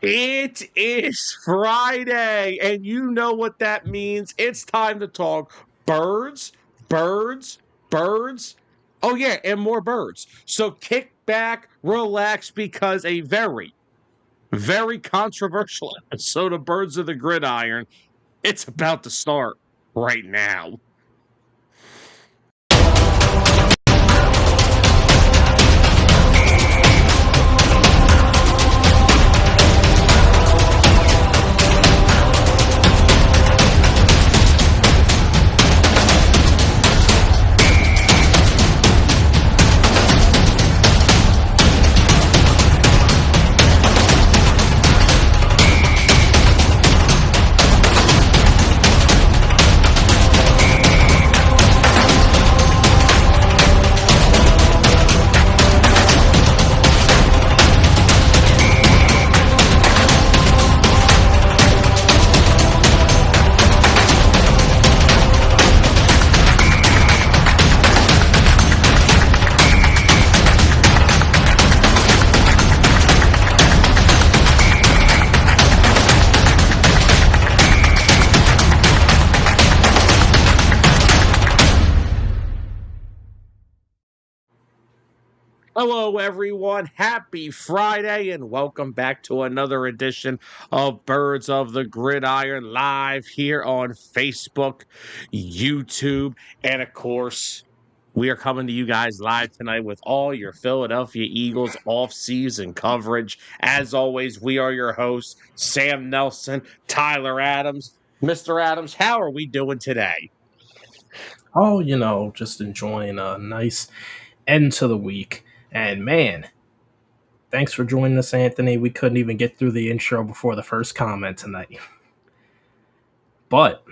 It is Friday, and you know what that means. It's time to talk birds, birds, birds. Oh, yeah, and more birds. So kick back, relax, because a very, very controversial episode of Birds of the Gridiron, it's about to start right now. Hello, everyone. Happy Friday, and welcome back to another edition of Birds of the Gridiron live here on Facebook, YouTube, and of course, we are coming to you guys live tonight with all your Philadelphia Eagles off-season coverage. As always, we are your hosts, Sam Nelson, Tyler Adams. Mr. Adams, how are we doing today? Oh, just enjoying a nice end to the week. And man, thanks for joining us, Anthony. We couldn't even get through the intro before the first comment tonight. But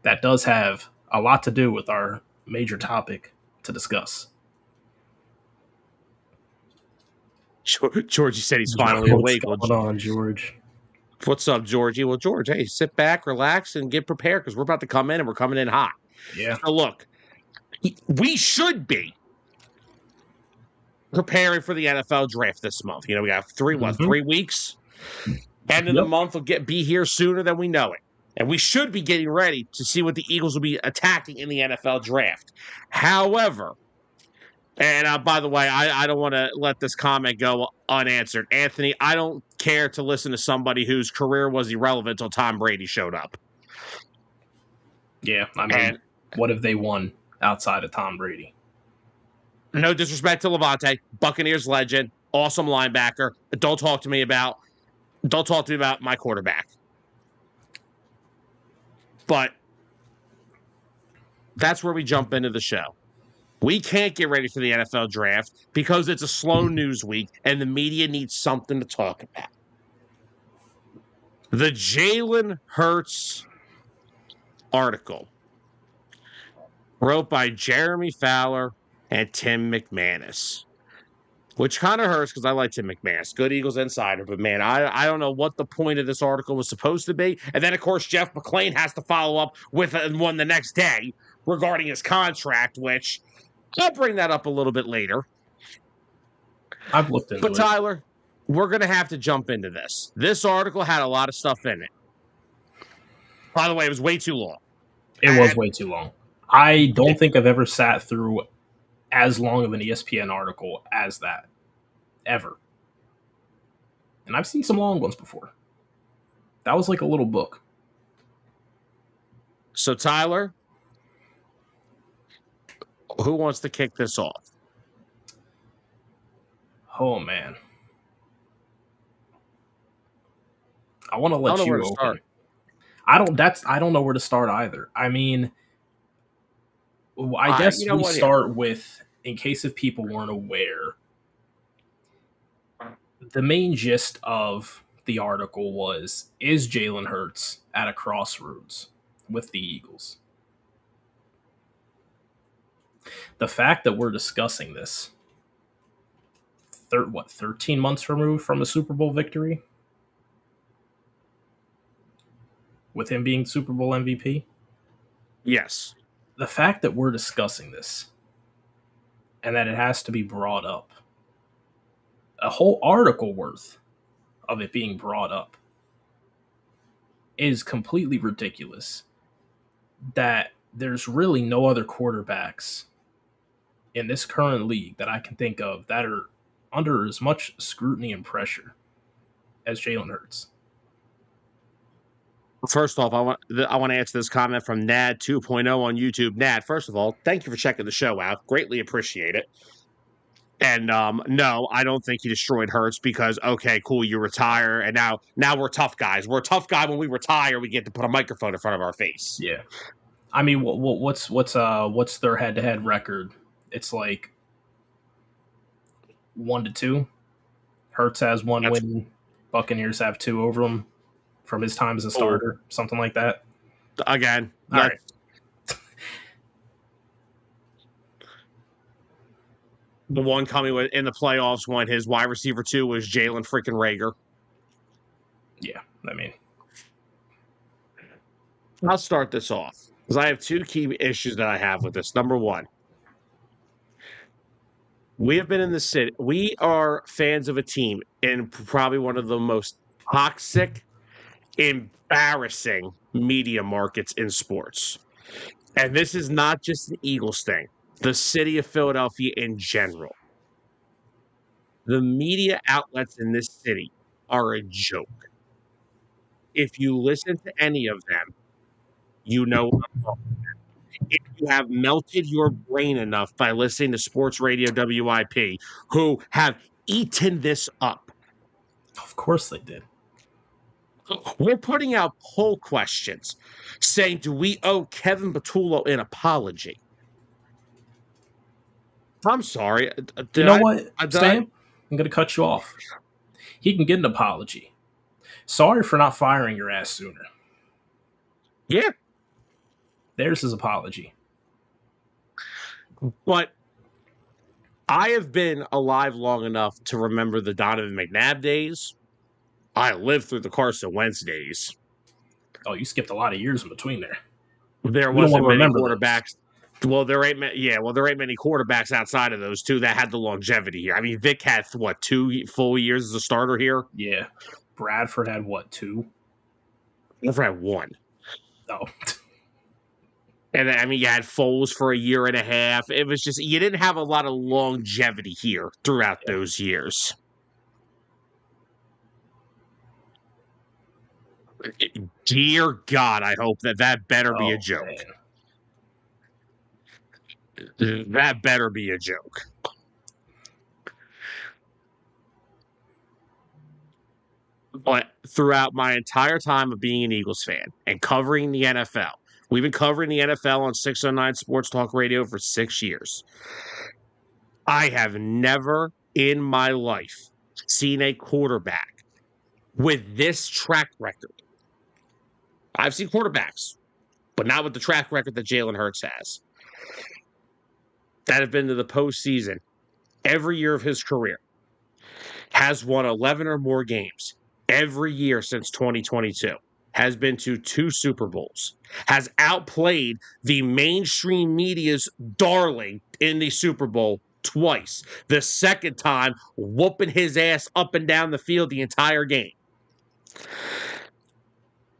that does have a lot to do with our major topic to discuss. Georgie said he's finally awake. What's going on, George? What's up, Georgie? Well, George, hey, sit back, relax, and get prepared because we're about to come in and we're coming in hot. Yeah. So, look, we should be preparing for the NFL draft this month. You know, we got 3 weeks? End of the month will be here sooner than we know it. And we should be getting ready to see what the Eagles will be attacking in the NFL draft. However, and by the way, I don't want to let this comment go unanswered. Anthony, I don't care to listen to somebody whose career was irrelevant until Tom Brady showed up. Yeah, I mean, what have they won outside of Tom Brady? No disrespect to Levante, Buccaneers legend, awesome linebacker. Don't talk to me about my quarterback. But that's where we jump into the show. We can't get ready for the NFL draft because it's a slow news week and the media needs something to talk about. The Jalen Hurts article wrote by Jeremy Fowler and Tim McManus, which kind of hurts because I like Tim McManus, good Eagles insider. But, man, I don't know what the point of this article was supposed to be. And then, of course, Jeff McClain has to follow up with one the next day regarding his contract, which I'll bring that up a little bit later. I've looked into it. But, Tyler, we're going to have to jump into this. This article had a lot of stuff in it. By the way, it was way too long. It was way too long. I don't think I've ever sat through as long of an ESPN article as that. Ever. And I've seen some long ones before. That was like a little book. So, Tyler, who wants to kick this off? Oh, man. I want to let you open. Start. I don't know where to start either. I mean, I guess we start with, in case if people weren't aware, the main gist of the article was, is Jalen Hurts at a crossroads with the Eagles? The fact that we're discussing this, 13 months removed from a Super Bowl victory? With him being Super Bowl MVP? Yes. The fact that we're discussing this and that it has to be brought up a whole article worth of it being brought up is completely ridiculous. That there's really no other quarterbacks in this current league that I can think of that are under as much scrutiny and pressure as Jalen Hurts. First off, I want to answer this comment from Nad 2.0 on YouTube. Nad, first of all, thank you for checking the show out. Greatly appreciate it. And no, I don't think he destroyed Hurts because okay, cool, you retire, and now we're tough guys. We're a tough guy when we retire. We get to put a microphone in front of our face. Yeah, I mean, what's their head-to-head record? It's like 1-2. Hurts has one win. Buccaneers have 2 over them from his time as a starter, something like that. Again, all right. The one coming in the playoffs when his wide receiver 2 was Jalen freaking Reagor. Yeah, I mean, I'll start this off because I have 2 key issues that I have with this. Number one, we have been in the city. We are fans of a team in probably one of the most toxic, embarrassing media markets in sports. And this is not just an Eagles thing. The city of Philadelphia in general. The media outlets in this city are a joke. If you listen to any of them, you know what I'm talking about. If you have melted your brain enough by listening to Sports Radio WIP, who have eaten this up. Of course they did. We're putting out poll questions saying, do we owe Kevin Patullo an apology? I'm sorry. You know what, Stan? I'm going to cut you off. He can get an apology. Sorry for not firing your ass sooner. Yeah. There's his apology. But I have been alive long enough to remember the Donovan McNabb days. I lived through the Carson Wentz days. Oh, you skipped a lot of years in between there. There wasn't many quarterbacks. Well, there ain't many quarterbacks outside of those 2 that had the longevity here. I mean, Vic had 2 full years as a starter here. Yeah, Bradford had 2? Bradford had 1. Oh, and I mean, you had Foles for a year and a half. It was just you didn't have a lot of longevity here throughout those years. Dear God, I hope that better be a joke. Man. That better be a joke. But throughout my entire time of being an Eagles fan and covering the NFL, we've been covering the NFL on 609 Sports Talk Radio for 6 years. I have never in my life seen a quarterback with this track record. I've seen quarterbacks, but not with the track record that Jalen Hurts has. That have been to the postseason every year of his career. Has won 11 or more games every year since 2022. Has been to 2 Super Bowls. Has outplayed the mainstream media's darling in the Super Bowl twice. The second time, whooping his ass up and down the field the entire game.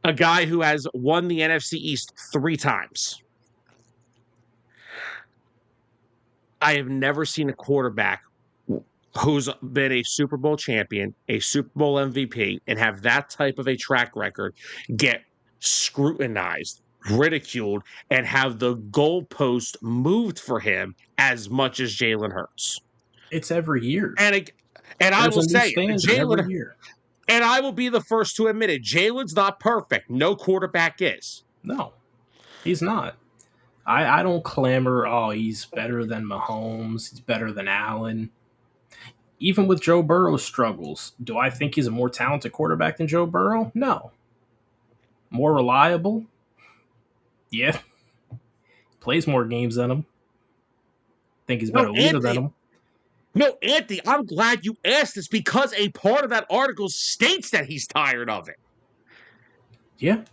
A guy who has won the NFC East 3 times. I have never seen a quarterback who's been a Super Bowl champion, a Super Bowl MVP, and have that type of a track record get scrutinized, ridiculed, and have the goalpost moved for him as much as Jalen Hurts. It's every year. And I will say, Jalen, every year. And I will be the first to admit it, Jalen's not perfect. No quarterback is. No, he's not. I don't clamor, oh, he's better than Mahomes, he's better than Allen. Even with Joe Burrow's struggles, do I think he's a more talented quarterback than Joe Burrow? No. More reliable? Yeah. Plays more games than him. Think he's better leader than him. No, Anthony, I'm glad you asked this because a part of that article states that he's tired of it. Yeah.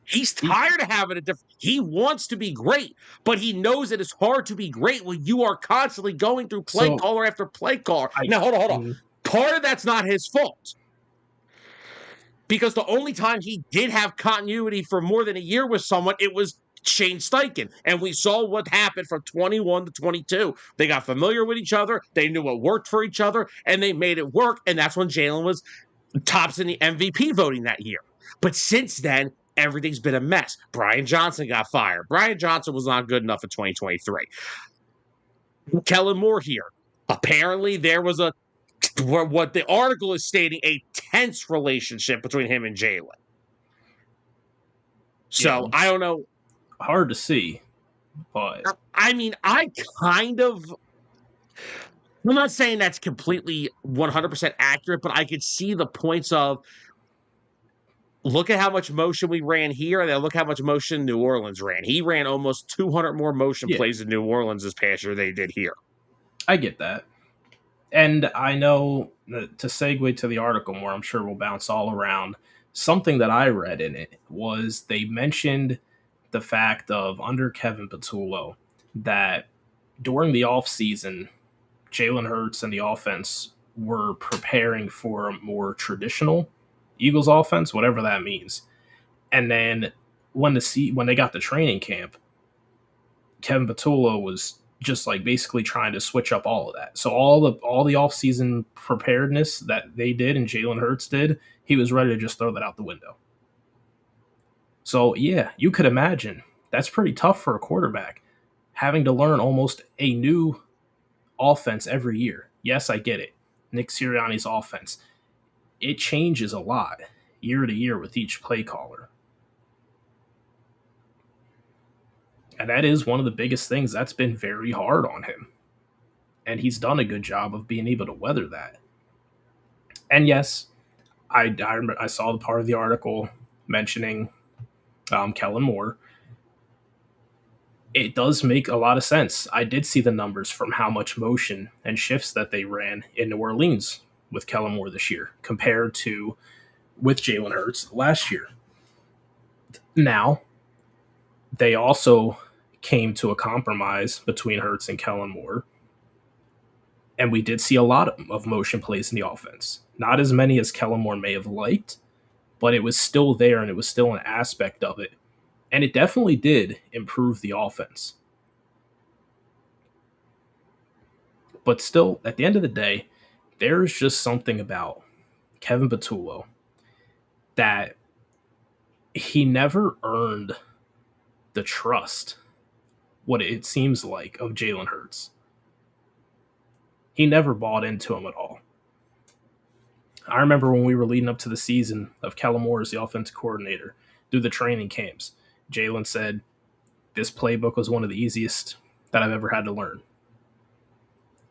He's tired of having a different. He wants to be great, but he knows that it's hard to be great when you are constantly going through play caller after play caller. Now, hold on. Part of that's not his fault. Because the only time he did have continuity for more than a year with someone, it was Shane Steichen. And we saw what happened from 21 to 22. They got familiar with each other. They knew what worked for each other, and they made it work. And that's when Jalen was tops in the MVP voting that year. But since then, everything's been a mess. Brian Johnson got fired. Brian Johnson was not good enough in 2023. Kellen Moore here. Apparently, there was what the article is stating, a tense relationship between him and Jalen. So, Yeah, I don't know. hard to see, but I mean, I'm not saying that's completely 100% accurate, but I could see the points of, look at how much motion we ran here, and then look how much motion New Orleans ran. He ran almost 200 more motion plays in New Orleans this past year than they did here. I get that. And I know that to segue to the article more, I'm sure we'll bounce all around. Something that I read in it was they mentioned the fact of under Kevin Patullo that during the offseason, Jalen Hurts and the offense were preparing for a more traditional Eagles offense, whatever that means. And then when they got to training camp, Kevin Patullo was just like basically trying to switch up all of that. So all the offseason preparedness that they did and Jalen Hurts did, he was ready to just throw that out the window. So yeah, you could imagine that's pretty tough for a quarterback, having to learn almost a new offense every year. Yes, I get it. Nick Sirianni's offense, it changes a lot year to year with each play caller. And that is one of the biggest things that's been very hard on him. And he's done a good job of being able to weather that. And yes, I saw the part of the article mentioning Kellen Moore. It does make a lot of sense. I did see the numbers from how much motion and shifts that they ran in New Orleans with Kellen Moore this year compared to with Jalen Hurts last year. Now, they also came to a compromise between Hurts and Kellen Moore. And we did see a lot of motion plays in the offense. Not as many as Kellen Moore may have liked, but it was still there and it was still an aspect of it. And it definitely did improve the offense. But still, at the end of the day, there's just something about Kevin Patullo that he never earned the trust, what it seems like, of Jalen Hurts. He never bought into him at all. I remember when we were leading up to the season of Kellen Moore as the offensive coordinator through the training camps, Jalen said, this playbook was one of the easiest that I've ever had to learn.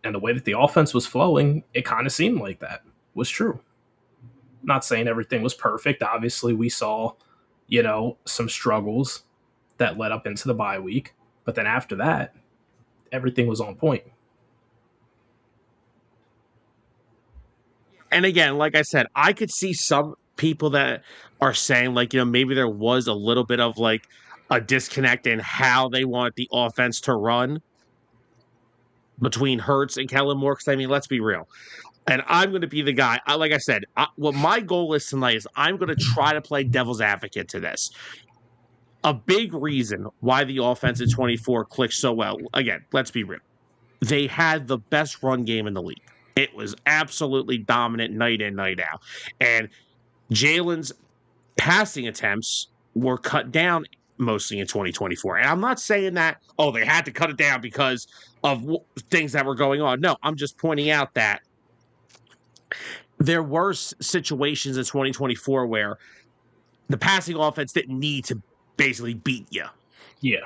And the way that the offense was flowing, it kind of seemed like that was true. Not saying everything was perfect. Obviously, we saw, some struggles that led up into the bye week. But then after that, everything was on point. And again, like I said, I could see some people that are saying, like, maybe there was a little bit of like a disconnect in how they want the offense to run between Hurts and Kellen Moore. Because, I mean, let's be real. And I'm going to be the guy. Like I said, what my goal is tonight is I'm going to try to play devil's advocate to this. A big reason why the offense in 24 clicked so well, again, let's be real. They had the best run game in the league. It was absolutely dominant night in, night out. And Jalen's passing attempts were cut down mostly in 2024. And I'm not saying that, they had to cut it down because of things that were going on. No, I'm just pointing out that there were situations in 2024 where the passing offense didn't need to basically beat you. Yeah.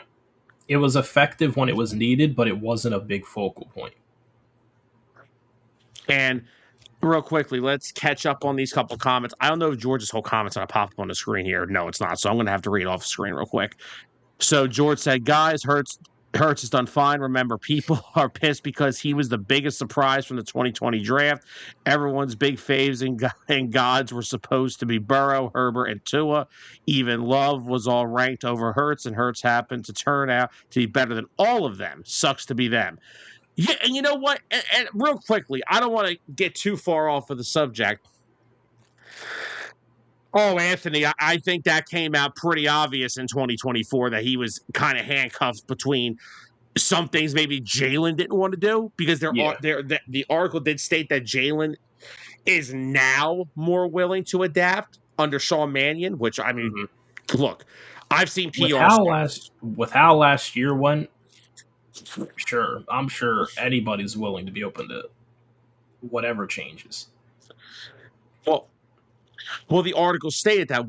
It was effective when it was needed, but it wasn't a big focal point. And real quickly, let's catch up on these couple comments. I don't know if George's whole comment's going to pop up on the screen here. No, it's not. So I'm going to have to read off the screen real quick. So George said, guys, Hurts has done fine. Remember, people are pissed because he was the biggest surprise from the 2020 draft. Everyone's big faves and gods were supposed to be Burrow, Herbert, and Tua. Even Love was all ranked over Hurts, and Hurts happened to turn out to be better than all of them. Sucks to be them. Yeah, and you know what? And real quickly, I don't want to get too far off of the subject. Oh, Anthony, I think that came out pretty obvious in 2024 that he was kind of handcuffed between some things maybe Jalen didn't want to do because the article did state that Jalen is now more willing to adapt under Sean Mannion, which I mean, look, I've seen PR With how last year went, sure, I'm sure anybody's willing to be open to whatever changes. Well, the article stated that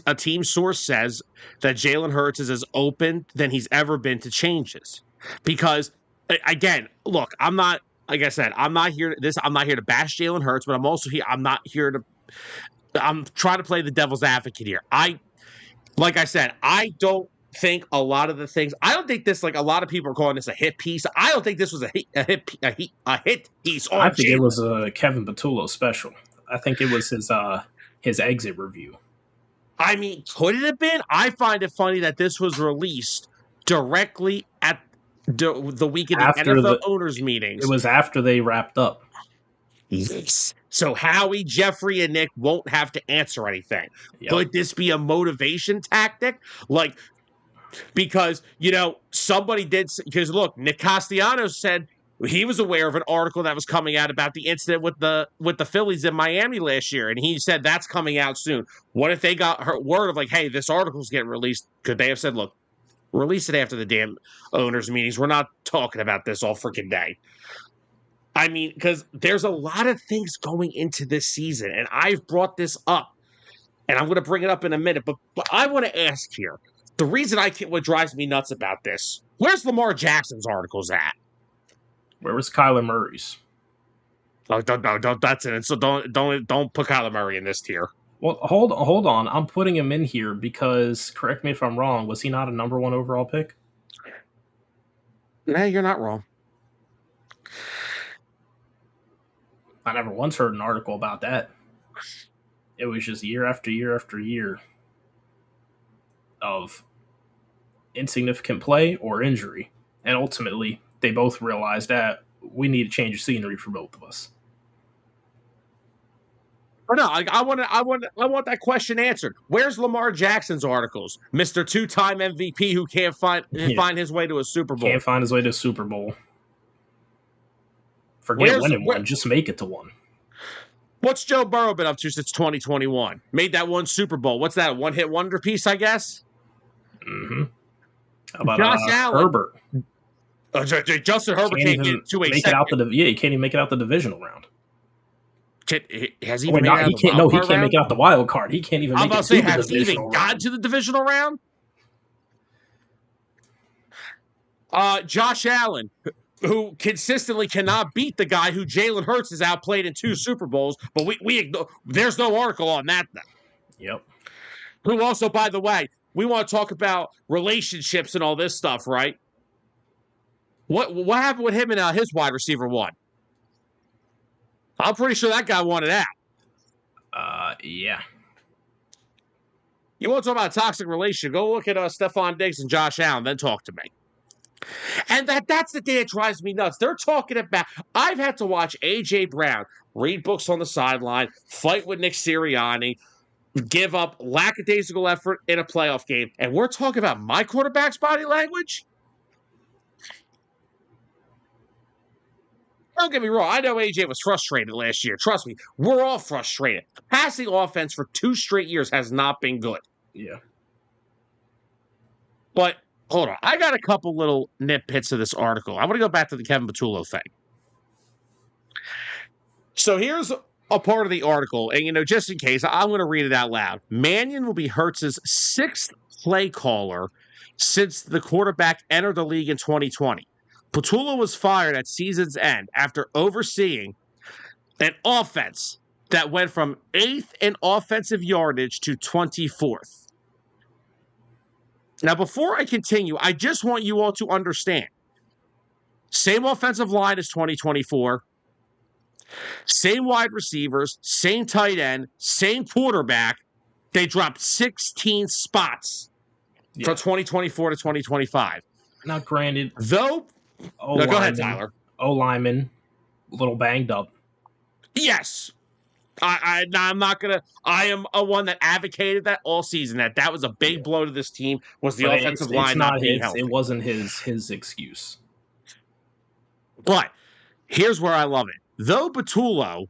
a team source says that Jalen Hurts is as open than he's ever been to changes. Because again, look, I'm not like I said, I'm not here to bash Jalen Hurts, but I'm also here. I'm trying to play the devil's advocate here. Like I said, I don't think a lot of the things. I don't think this, like a lot of people are calling this a hit piece. I don't think this was a hit piece. I think it was a Kevin Patullo special. I think it was his exit review. I mean, could it have been? I find it funny that this was released directly at the week of the NFL owners meetings. It was after they wrapped up. Yes. So Howie, Jeffrey, and Nick won't have to answer anything. Yep. Could this be a motivation tactic? Like, because, somebody did, because look, Nick Castellanos said he was aware of an article that was coming out about the incident with the Phillies in Miami last year, and he said that's coming out soon. What if they got word of like, hey, this article's getting released? Could they have said, look, release it after the damn owners' meetings? We're not talking about this all freaking day. I mean, because there's a lot of things going into this season, and I've brought this up, and I'm going to bring it up in a minute, but I want to ask here, the reason what drives me nuts about this, where's Lamar Jackson's articles at? Where was Kyler Murray's? Oh, don't. That's it. So don't put Kyler Murray in this tier. Well, hold on. I'm putting him in here because, correct me if I'm wrong, was he not a number 1 overall pick? No, you're not wrong. I never once heard an article about that. It was just year after year after year of insignificant play or injury, and ultimately they both realized that we need to change the scenery for both of us. Or no, I want that question answered. Where's Lamar Jackson's articles, Mr. 2-time MVP who can't find his way to a Super Bowl? Can't find his way to a Super Bowl. Forget winning one, just make it to one. What's Joe Burrow been up to since 2021? Made that one Super Bowl. What's that? One-hit wonder piece, I guess. Mm-hmm. How about Josh Allen? Herbert? Justin Herbert can't get to a second. He can't even make it out the divisional round. Has he? He can't. He can't make it out the wild card. He can't even. I'm about to say, has he even gotten to the divisional round? Josh Allen, who consistently cannot beat the guy who Jalen Hurts has outplayed in 2 Super Bowls, but we there's no article on that then. Yep. Who also, by the way, we want to talk about relationships and all this stuff, right? What happened with him and his wide receiver one? I'm pretty sure that guy wanted out. Yeah. You want to talk about a toxic relationship? Go look at Stephon Diggs and Josh Allen, then talk to me. And that's the thing that drives me nuts. They're talking about, I've had to watch A.J. Brown read books on the sideline, fight with Nick Sirianni, give up lackadaisical effort in a playoff game, and we're talking about my quarterback's body language? Don't get me wrong. I know AJ was frustrated last year. Trust me, we're all frustrated. Passing offense for 2 straight years has not been good. Yeah. But hold on. I got a couple little nitpicks of this article. I want to go back to the Kevin Patullo thing. So here's a part of the article, and just in case, I'm going to read it out loud. Mannion will be Hurts's 6th play caller since the quarterback entered the league in 2020. Patullo was fired at season's end after overseeing an offense that went from 8th in offensive yardage to 24th. Now, before I continue, I just want you all to understand. Same offensive line as 2024. Same wide receivers, same tight end, same quarterback. They dropped 16 spots from 2024 to 2025. Now, granted, though. No, go ahead, Tyler. O lineman, a little banged up. Yes. I'm not gonna. I am a one that advocated that all season. That was a big Yeah. blow to this team. Was the But offensive it's line not not being it healthy? wasn't his excuse. But here's where I love it. Though Batullo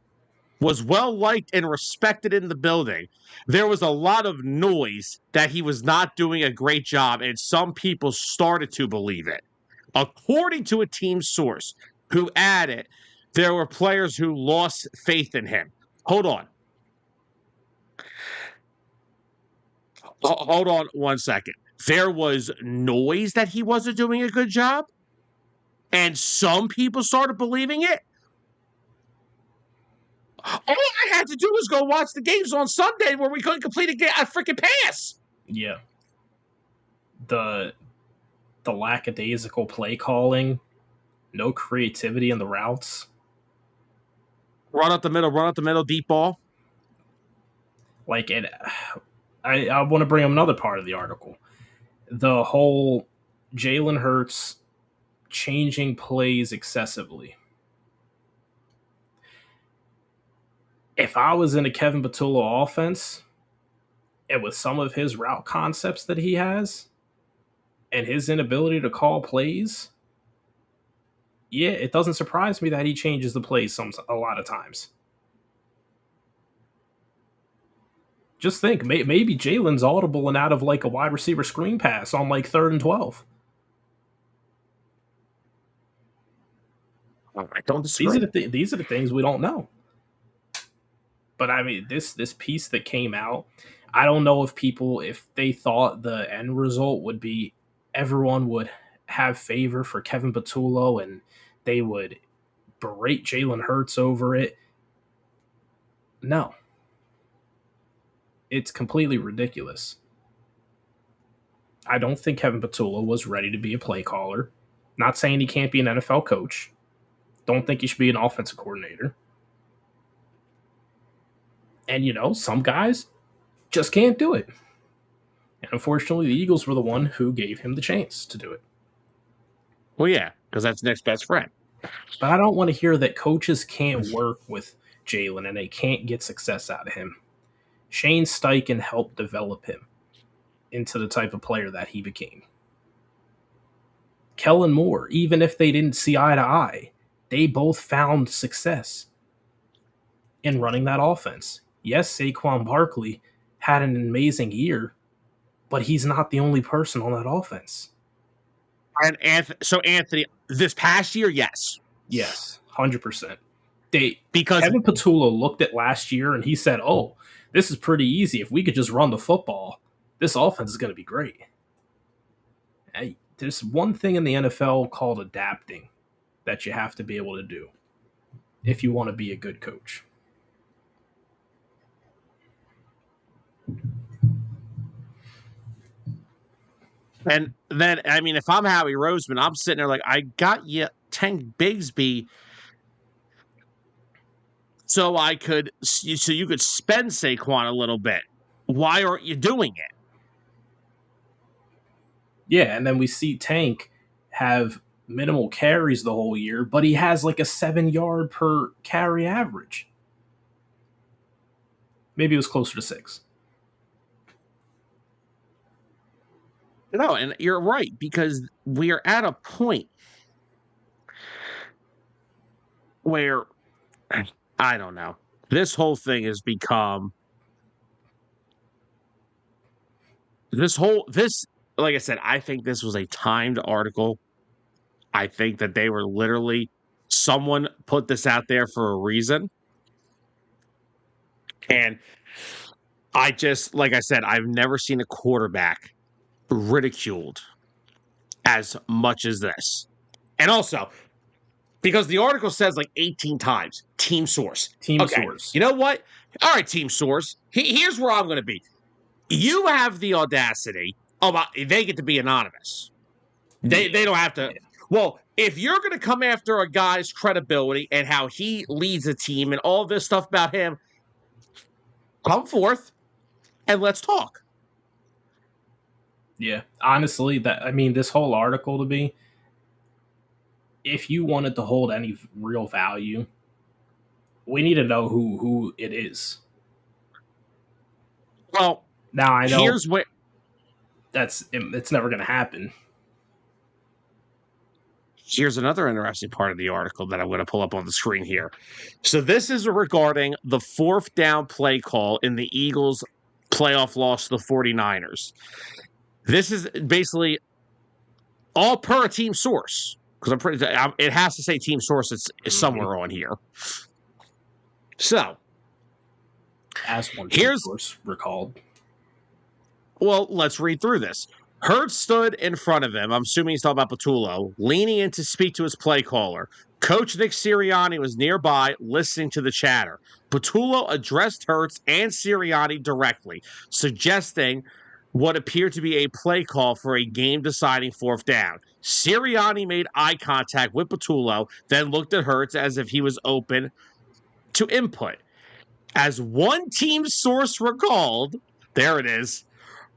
was well liked and respected in the building, there was a lot of noise that he was not doing a great job, and some people started to believe it. According to a team source who added, there were players who lost faith in him. Hold on. Hold on 1 second. There was noise that he wasn't doing a good job, and some people started believing it. All I had to do was go watch the games on Sunday where we couldn't complete a freaking pass. Yeah. The lackadaisical play calling, no creativity in the routes. Run up the middle, deep ball. Like it, I want to bring up another part of the article. The whole Jalen Hurts changing plays excessively. If I was in a Kevin Patullo offense, and with some of his route concepts that he has, and his inability to call plays, yeah, it doesn't surprise me that he changes the plays a lot of times. Just think, maybe Jalen's audible and out of like a wide receiver screen pass on like 3rd and 12. I don't disagree. These are the things we don't know. But I mean, this piece that came out, I don't know if they thought the end result would be everyone would have favor for Kevin Patullo and they would berate Jalen Hurts over it. No, it's completely ridiculous. I don't think Kevin Patullo was ready to be a play caller. Not saying he can't be an NFL coach. Don't think he should be an offensive coordinator. And some guys just can't do it. And unfortunately, the Eagles were the one who gave him the chance to do it. Well, yeah, because that's Nick's best friend. But I don't want to hear that coaches can't work with Jalen and they can't get success out of him. Shane Steichen helped develop him into the type of player that he became. Kellen Moore, even if they didn't see eye to eye, they both found success in running that offense. Yes, Saquon Barkley had an amazing year, but he's not the only person on that offense. And Anthony, this past year, yes. Yes, 100%. Because Kevin Patullo looked at last year and he said, "Oh, this is pretty easy. If we could just run the football, this offense is going to be great." Hey, there's one thing in the NFL called adapting that you have to be able to do if you want to be a good coach. And then, I mean, if I'm Howie Roseman, I'm sitting there like, I got you Tank Bigsby so you could spend Saquon a little bit. Why aren't you doing it? Yeah, and then we see Tank have minimal carries the whole year, but he has like a 7-yard per carry average. Maybe it was closer to 6. No, and you're right, because we are at a point where, I don't know, this whole thing has become like I said, I think this was a timed article. I think that they were literally, someone put this out there for a reason. And like I said, I've never seen a quarterback ridiculed as much as this. And also, because the article says like 18 times, team source. Team Okay, source. you know what? All right, team source. Here's where I'm going to be. You have the audacity. They get to be anonymous. They don't have to. Well, if you're going to come after a guy's credibility and how he leads a team and all this stuff about him, come forth and let's talk. Yeah, honestly, this whole article to me, if you wanted to hold any real value, we need to know who it is. Well, Now I know here's what it's never going to happen. Here's another interesting part of the article that I'm going to pull up on the screen here. So this is regarding the fourth down play call in the Eagles' playoff loss to the 49ers. This is basically all per a team source, because it has to say team source. It's somewhere on here. So as one team source recalled. Well, let's read through this. Hurts stood in front of him. I'm assuming he's talking about Patullo, leaning in to speak to his play caller. Coach Nick Sirianni was nearby, listening to the chatter. Patullo addressed Hurts and Sirianni directly, suggesting what appeared to be a play call for a game-deciding fourth down. Sirianni made eye contact with Patullo, then looked at Hurts as if he was open to input. As one team source recalled, there it is,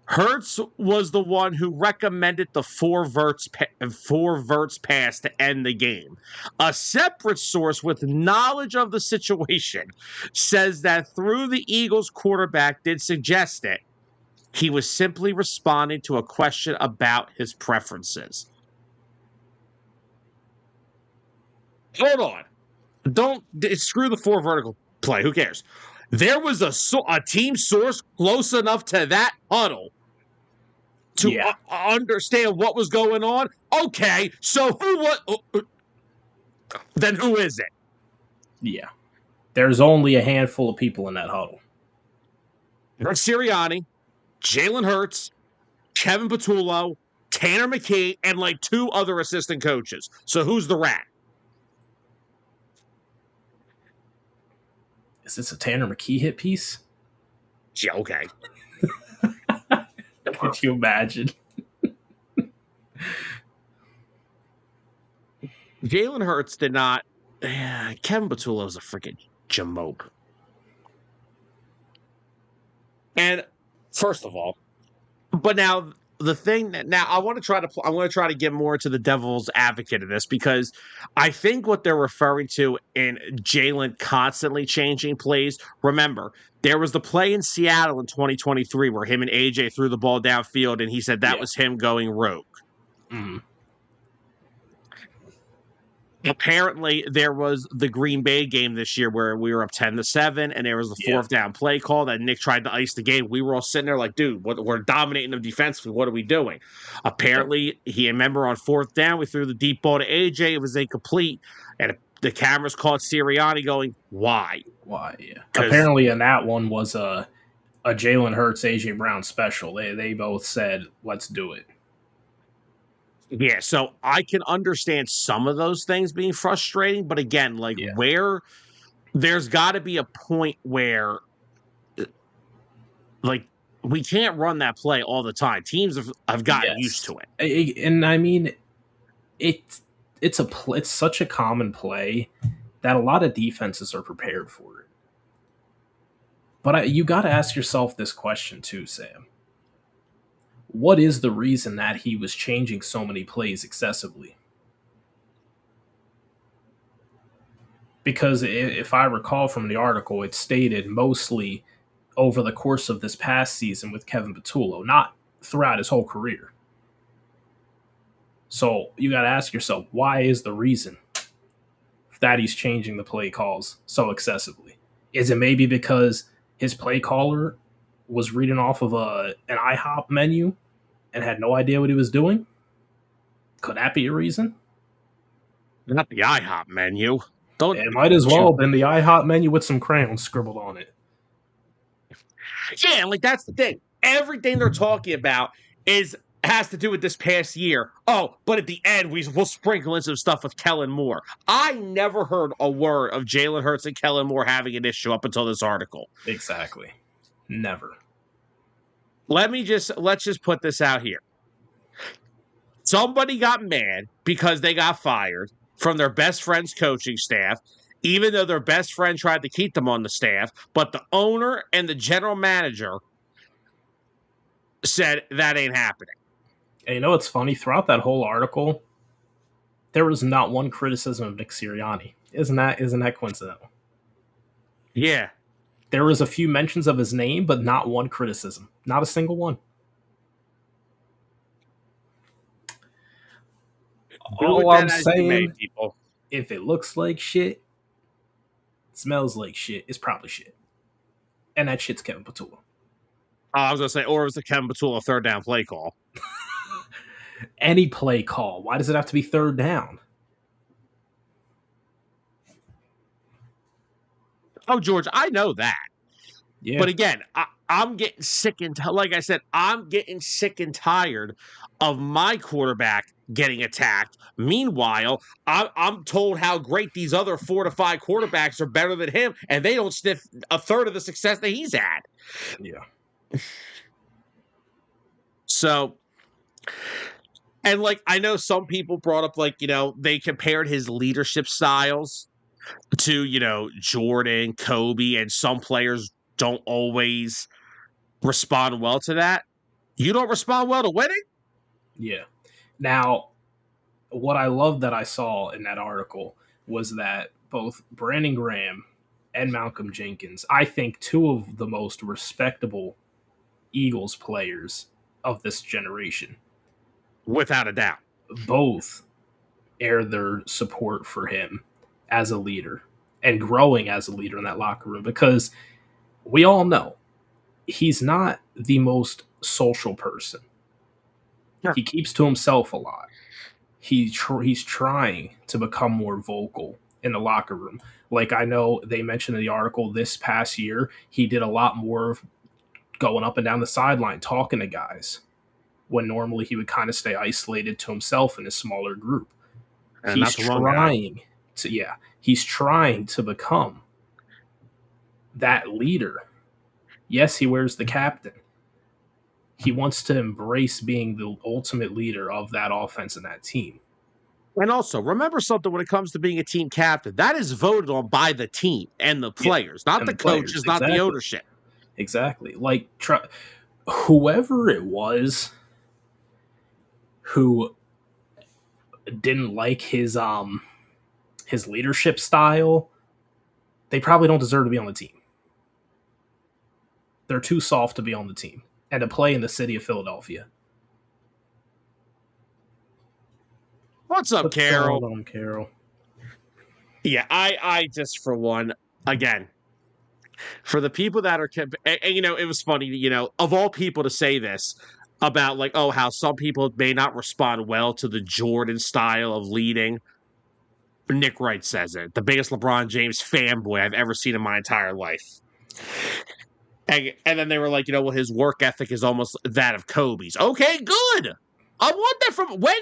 Hurts was the one who recommended the four verts pass to end the game. A separate source with knowledge of the situation says that through the Eagles quarterback did suggest it, he was simply responding to a question about his preferences. Hold on. Don't screw the four vertical play. Who cares? There was a team source close enough to that huddle to understand what was going on. Okay, so then who is it? Yeah. There's only a handful of people in that huddle. Rick Sirianni, Jalen Hurts, Kevin Patullo, Tanner McKee, and like two other assistant coaches. So who's the rat? Is this a Tanner McKee hit piece? Yeah, okay. Could you imagine? Jalen Hurts did not. Kevin Patullo is a freaking jamoke. And first of all, but now the thing that now I want to try to get more into the devil's advocate of this, because I think what they're referring to in Jalen constantly changing plays. Remember, there was the play in Seattle in 2023 where him and AJ threw the ball downfield, and he said that was him going rogue. Mm-hmm. Apparently, there was the Green Bay game this year where we were up 10-7, and there was the fourth down play call that Nick tried to ice the game. We were all sitting there like, dude, we're dominating them defensively. What are we doing? Apparently, he remember on fourth down, we threw the deep ball to AJ. It was incomplete, and the cameras caught Sirianni going, why? Why? Yeah. Apparently, in that one was a Jalen Hurts, AJ Brown special. They both said, let's do it. Yeah, so I can understand some of those things being frustrating, but again, where there's got to be a point where, like, we can't run that play all the time. Teams have gotten used to it, and I mean, it's such a common play that a lot of defenses are prepared for it. But you got to ask yourself this question too, Sam. What is the reason that he was changing so many plays excessively? Because if I recall from the article, it stated mostly over the course of this past season with Kevin Patullo, not throughout his whole career. So you got to ask yourself, why is the reason that he's changing the play calls so excessively? Is it maybe because his play caller was reading off of an IHOP menu and had no idea what he was doing? Could that be a reason? Not the IHOP menu. It might as well have been the IHOP menu with some crayons scribbled on it. Yeah, like that's the thing. Everything they're talking about has to do with this past year. Oh, but at the end, we'll sprinkle in some stuff with Kellen Moore. I never heard a word of Jalen Hurts and Kellen Moore having an issue up until this article. Exactly. Never. Let's just put this out here. Somebody got mad because they got fired from their best friend's coaching staff, even though their best friend tried to keep them on the staff, but the owner and the general manager said that ain't happening. And you know what's funny? Throughout that whole article, There was not one criticism of Nick Sirianni. Isn't that coincidental? Yeah. There was a few mentions of his name, but not one criticism. Not a single one. Do with All I'm that as you may, saying, people. if it looks like shit, smells like shit, it's probably shit. And that shit's Kevin Patullo. I was going to say, or it was the Kevin Patullo third down play call. Any play call. Why does it have to be third down? Oh, George, I know that. Yeah. But again, I'm getting sick and like I said, I'm getting sick and tired of my quarterback getting attacked. Meanwhile, I'm told how great these other 4 to 5 quarterbacks are better than him, and they don't sniff a third of the success that he's had. Yeah. So, and like I know some people brought up, like, they compared his leadership styles to, Jordan, Kobe, and some players don't always respond well to that. You don't respond well to winning? Yeah. Now, what I love that I saw in that article was that both Brandon Graham and Malcolm Jenkins, I think two of the most respectable Eagles players of this generation, Without a doubt. both air their support for him as a leader and growing as a leader in that locker room, because we all know he's not the most social person. Yeah. He keeps to himself a lot. He's trying to become more vocal in the locker room. Like, I know they mentioned in the article this past year, he did a lot more of going up and down the sideline talking to guys when normally he would kind of stay isolated to himself in a smaller group. And He's that's one guy. he's trying to become that leader. Yes, he wears the captain. He wants to embrace being the ultimate leader of that offense and that team. And also, remember something when it comes to being a team captain. That is voted on by the team and the players, not And the the players, coaches, not the ownership. Exactly. Like, whoever it was who didn't like his leadership style, they probably don't deserve to be on the team. They're too soft to be on the team and to play in the city of Philadelphia. What's up, Carol? Going on, Carol? Yeah, I just, for one, again, for the people that are, and it was funny, of all people to say this about, like, oh, how some people may not respond well to the Jordan style of leading. Nick Wright says it, the biggest LeBron James fanboy I've ever seen in my entire life. And then they were like, well, his work ethic is almost that of Kobe's. Okay, good. I want that from when.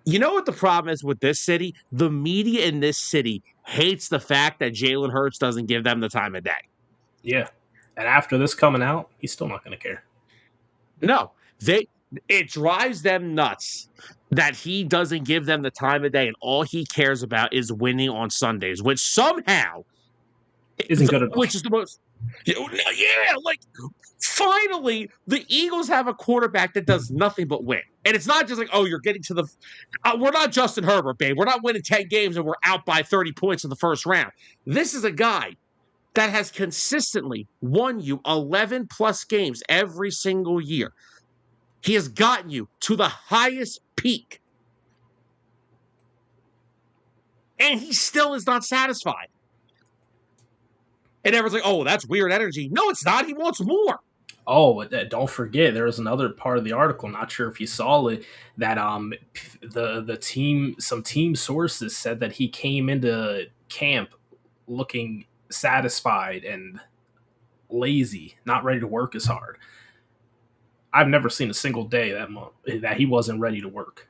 You know what the problem is with this city? The media in this city hates the fact that Jalen Hurts doesn't give them the time of day. Yeah. And after this coming out, he's still not going to care. No, it drives them nuts that he doesn't give them the time of day, and all he cares about is winning on Sundays, which somehow isn't good enough. Which is the most, like, finally, the Eagles have a quarterback that does nothing but win. And it's not just like, oh, you're getting to the, we're not Justin Herbert, babe. We're not winning 10 games and we're out by 30 points in the first round. This is a guy that has consistently won you 11 plus games every single year. He has gotten you to the highest peak. And he still is not satisfied. And everyone's like, oh, that's weird energy. No, it's not. He wants more. Oh, don't forget, there was another part of the article, not sure if you saw it, that some team sources said that he came into camp looking satisfied and lazy, not ready to work as hard. I've never seen a single day that he wasn't ready to work.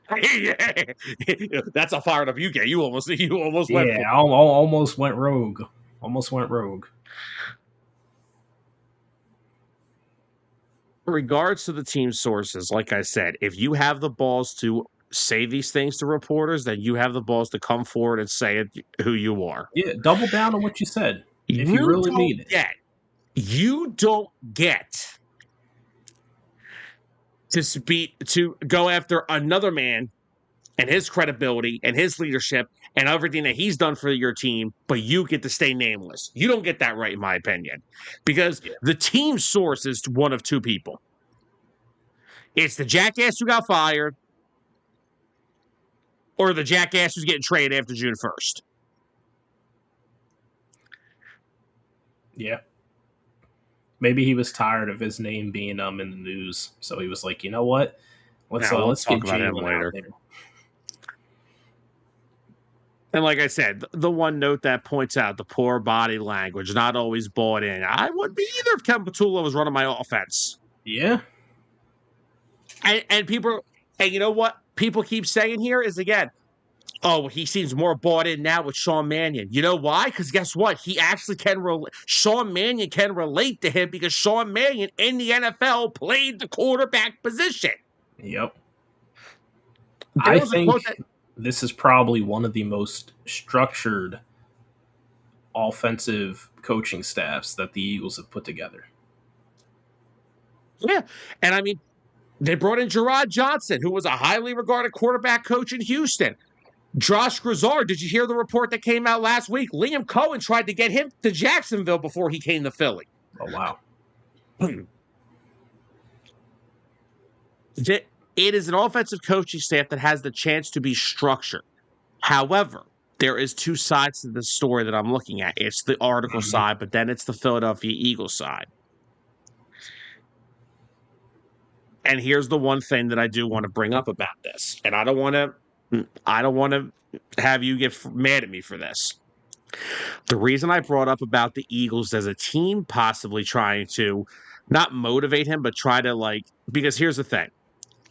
That's how fired up you get. You almost went. Yeah, almost went rogue. Almost went rogue. In regards to the team sources, like I said, if you have the balls to say these things to reporters, then you have the balls to come forward and say it, who you are. Yeah, double down on what you said. If you really mean it. You don't get to go after another man and his credibility and his leadership and everything that he's done for your team, but you get to stay nameless. You don't get that right, in my opinion, because the team source is one of two people. It's the jackass who got fired or the jackass who's getting traded after June 1st. Yeah. Maybe he was tired of his name being in the news, so he was like, you know what? Let's talk get about him Jalen later. out there. And like I said, the one note that points out the poor body language, not always bought in. I wouldn't be either if Kevin Petula was running my offense. Yeah. And people, and you know what people keep saying here is, again, oh, he seems more bought in now with Sean Mannion. You know why? Because guess what? He actually can Sean Mannion can relate to him because Sean Mannion in the NFL played the quarterback position. Yep. I think this is probably one of the most structured offensive coaching staffs that the Eagles have put together. Yeah. And I mean, they brought in Gerard Johnson, who was a highly regarded quarterback coach in Houston. Josh Grizzard, did you hear the report that came out last week? Liam Cohen tried to get him to Jacksonville before he came to Philly. Oh, wow. It is an offensive coaching staff that has the chance to be structured. However, there is two sides to the story that I'm looking at. It's the article side, but then it's the Philadelphia Eagles side. And here's the one thing that I do want to bring up about this. And I don't want to have you get mad at me for this. The reason I brought up about the Eagles as a team possibly trying to not motivate him, but try to because here's the thing.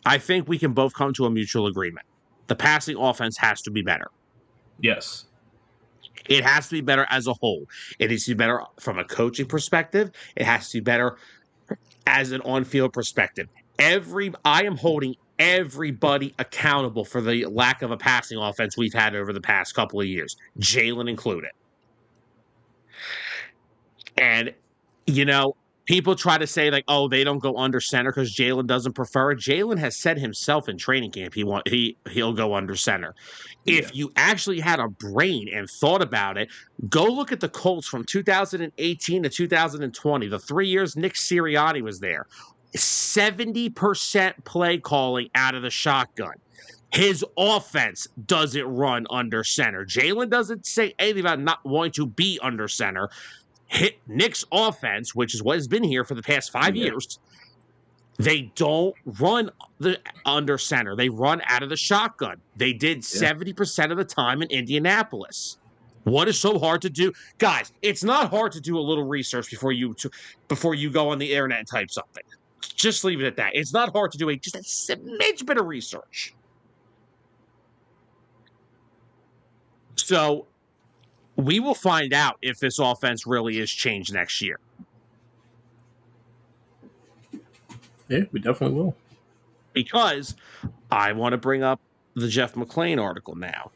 I think we can both come to a mutual agreement. The passing offense has to be better. Yes. It has to be better as a whole. It needs to be better from a coaching perspective. It has to be better as an on-field perspective. I am holding everybody accountable for the lack of a passing offense we've had over the past couple of years, Jalen included. And, people try to say they don't go under center because Jalen doesn't prefer it. Jalen has said himself in training camp he'll go under center. Yeah. If you actually had a brain and thought about it, go look at the Colts from 2018 to 2020, the 3 years Nick Sirianni was there. 70% play calling out of the shotgun. His offense doesn't run under center. Jalen doesn't say anything about not wanting to be under center. Nick's offense, which is what has been here for the past 5 years, they don't run under center. They run out of the shotgun. They did 70% of the time in Indianapolis. What is so hard to do? Guys, it's not hard to do a little research before you go on the internet and type something. Just leave it at that. It's not hard to do just a smidge bit of research. So we will find out if this offense really is changed next year. Yeah, we definitely will. Because I want to bring up the Jeff McClain article now.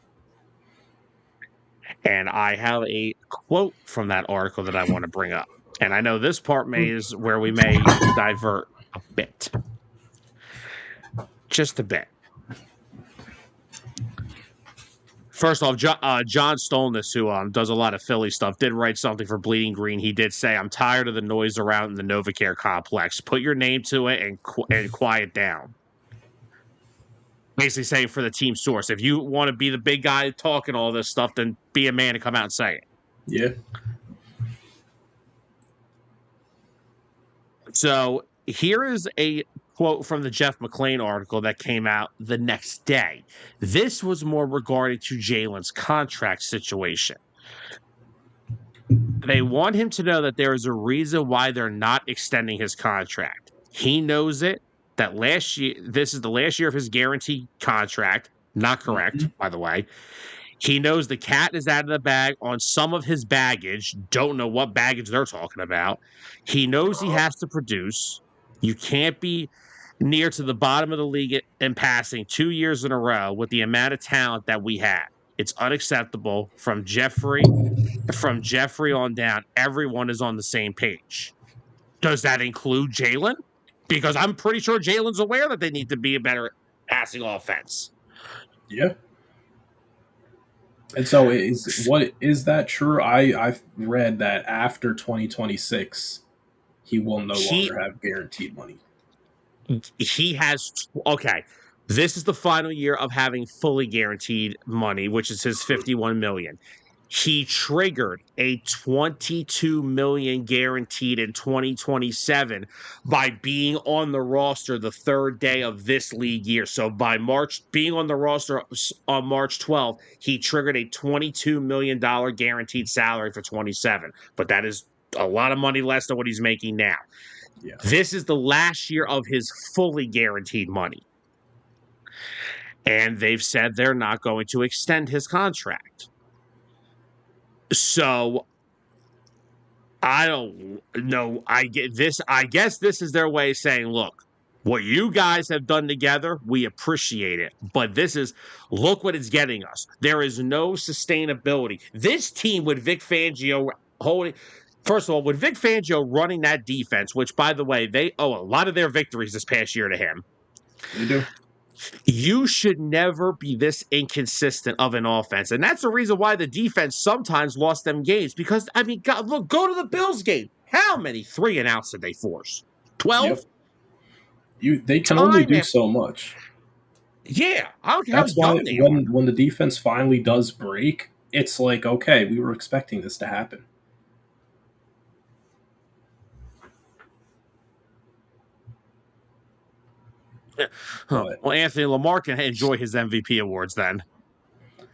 And I have a quote from that article that I want to bring up. And I know this part is where we may divert a bit. Just a bit. First off, John Stolness, who does a lot of Philly stuff, did write something for Bleeding Green. He did say, "I'm tired of the noise around the NovaCare complex. Put your name to it and quiet down." Basically saying for the team source, if you want to be the big guy talking all this stuff, then be a man and come out and say it. Yeah. So here is a quote from the Jeff McClain article that came out the next day. This was more regarding to Jalen's contract situation. They want him to know that there is a reason why they're not extending his contract. He knows it, that this is the last year of his guaranteed contract. Not correct, by the way. He knows the cat is out of the bag on some of his baggage. Don't know what baggage they're talking about. He knows he has to produce. You can't be near to the bottom of the league in passing 2 years in a row with the amount of talent that we have. It's unacceptable. From Jeffrey on down, everyone is on the same page. Does that include Jalen? Because I'm pretty sure Jalen's aware that they need to be a better passing offense. Yeah. And so is that true? I've read that after 2026 he will no He longer have guaranteed money. he has okay. This is the final year of having fully guaranteed money, which is his 51 million. He triggered a 22 million guaranteed in 2027 by being on the roster the third day of this league year. So by March, being on the roster on March 12th, he triggered a $22 million guaranteed salary for 27. But that is a lot of money less than what he's making now. Yeah. This is the last year of his fully guaranteed money. And they've said they're not going to extend his contract. So I don't know. I guess this is their way of saying, look, what you guys have done together, we appreciate it. But look what it's getting us. There is no sustainability. This team with Vic Fangio holding, first of all, with Vic Fangio running that defense, which, by the way, they owe a lot of their victories this past year to him. They do. You should never be this inconsistent of an offense. And that's the reason why the defense sometimes lost them games. Because, I mean, God, look, go to the Bills game. How many 3-and-outs did they force? 12? Yep. They can only Time do after, so much. yeah. I don't care how That's why young they are. when the defense finally does break, it's like, okay, we were expecting this to happen. But Well, Anthony Lamar can enjoy his MVP awards then.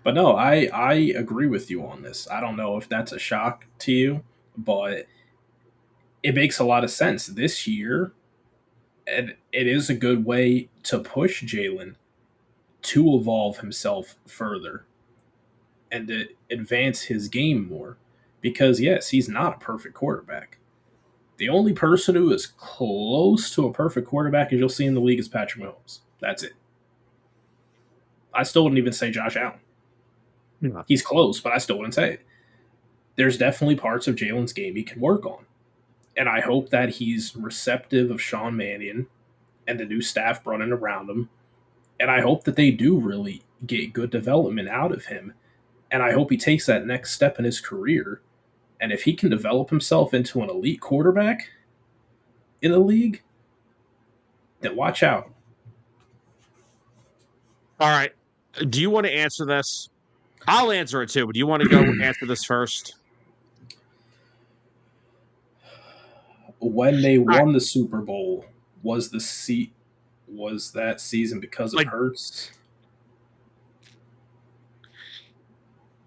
but no, I agree with you on this. I don't know if that's a shock to you, but it makes a lot of sense this year. And it is a good way to push Jalen to evolve himself further and to advance his game more. Because yes, he's not a perfect quarterback. The only person who is close to a perfect quarterback as you'll see in the league is Patrick Mahomes. That's it. I still wouldn't even say Josh Allen. Yeah. He's close, but I still wouldn't say it. There's definitely parts of Jalen's game he can work on. And I hope that he's receptive of Sean Mannion and the new staff brought in around him. And I hope that they do really get good development out of him. And I hope he takes that next step in his career. And if he can develop himself into an elite quarterback in the league, then watch out. All right. Do you want to answer this? I'll answer it too, but do you want to go answer this first? When they All right. won the Super Bowl, was that season because of Like, Hurts?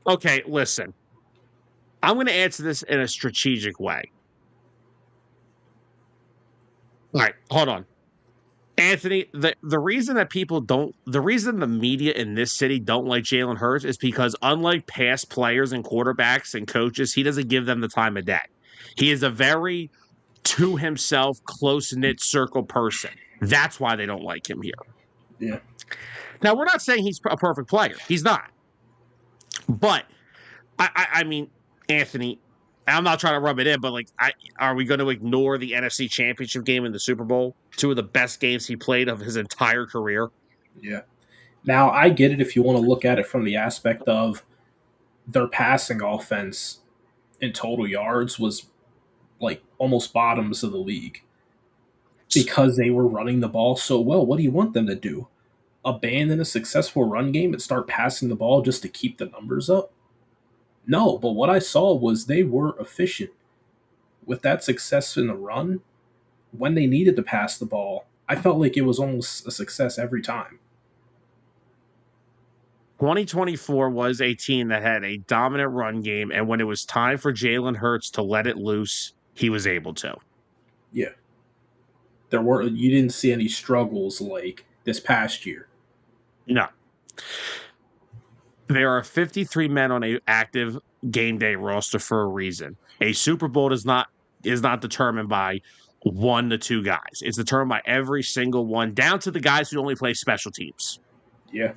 okay, listen. I'm going to answer this in a strategic way. All right, hold on. Anthony, the reason that the reason the media in this city don't like Jalen Hurts is because unlike past players and quarterbacks and coaches, he doesn't give them the time of day. He is a very to himself, close knit circle person. That's why they don't like him here. Yeah. Now, we're not saying he's a perfect player. He's not. But I mean, Anthony, I'm not trying to rub it in, but are we going to ignore the NFC Championship game and the Super Bowl? Two of the best games he played of his entire career. Yeah. Now, I get it if you want to look at it from the aspect of their passing offense in total yards was like almost bottoms of the league because they were running the ball so well. What do you want them to do? Abandon a successful run game and start passing the ball just to keep the numbers up? No, but what I saw was they were efficient. With that success in the run, when they needed to pass the ball, I felt like it was almost a success every time. 2024 was a team that had a dominant run game, and when it was time for Jalen Hurts to let it loose, he was able to. Yeah. You didn't see any struggles like this past year. No. There are 53 men on a active game day roster for a reason. A Super Bowl is not determined by 1 to 2 guys. It's determined by every single one, down to the guys who only play special teams. Yeah.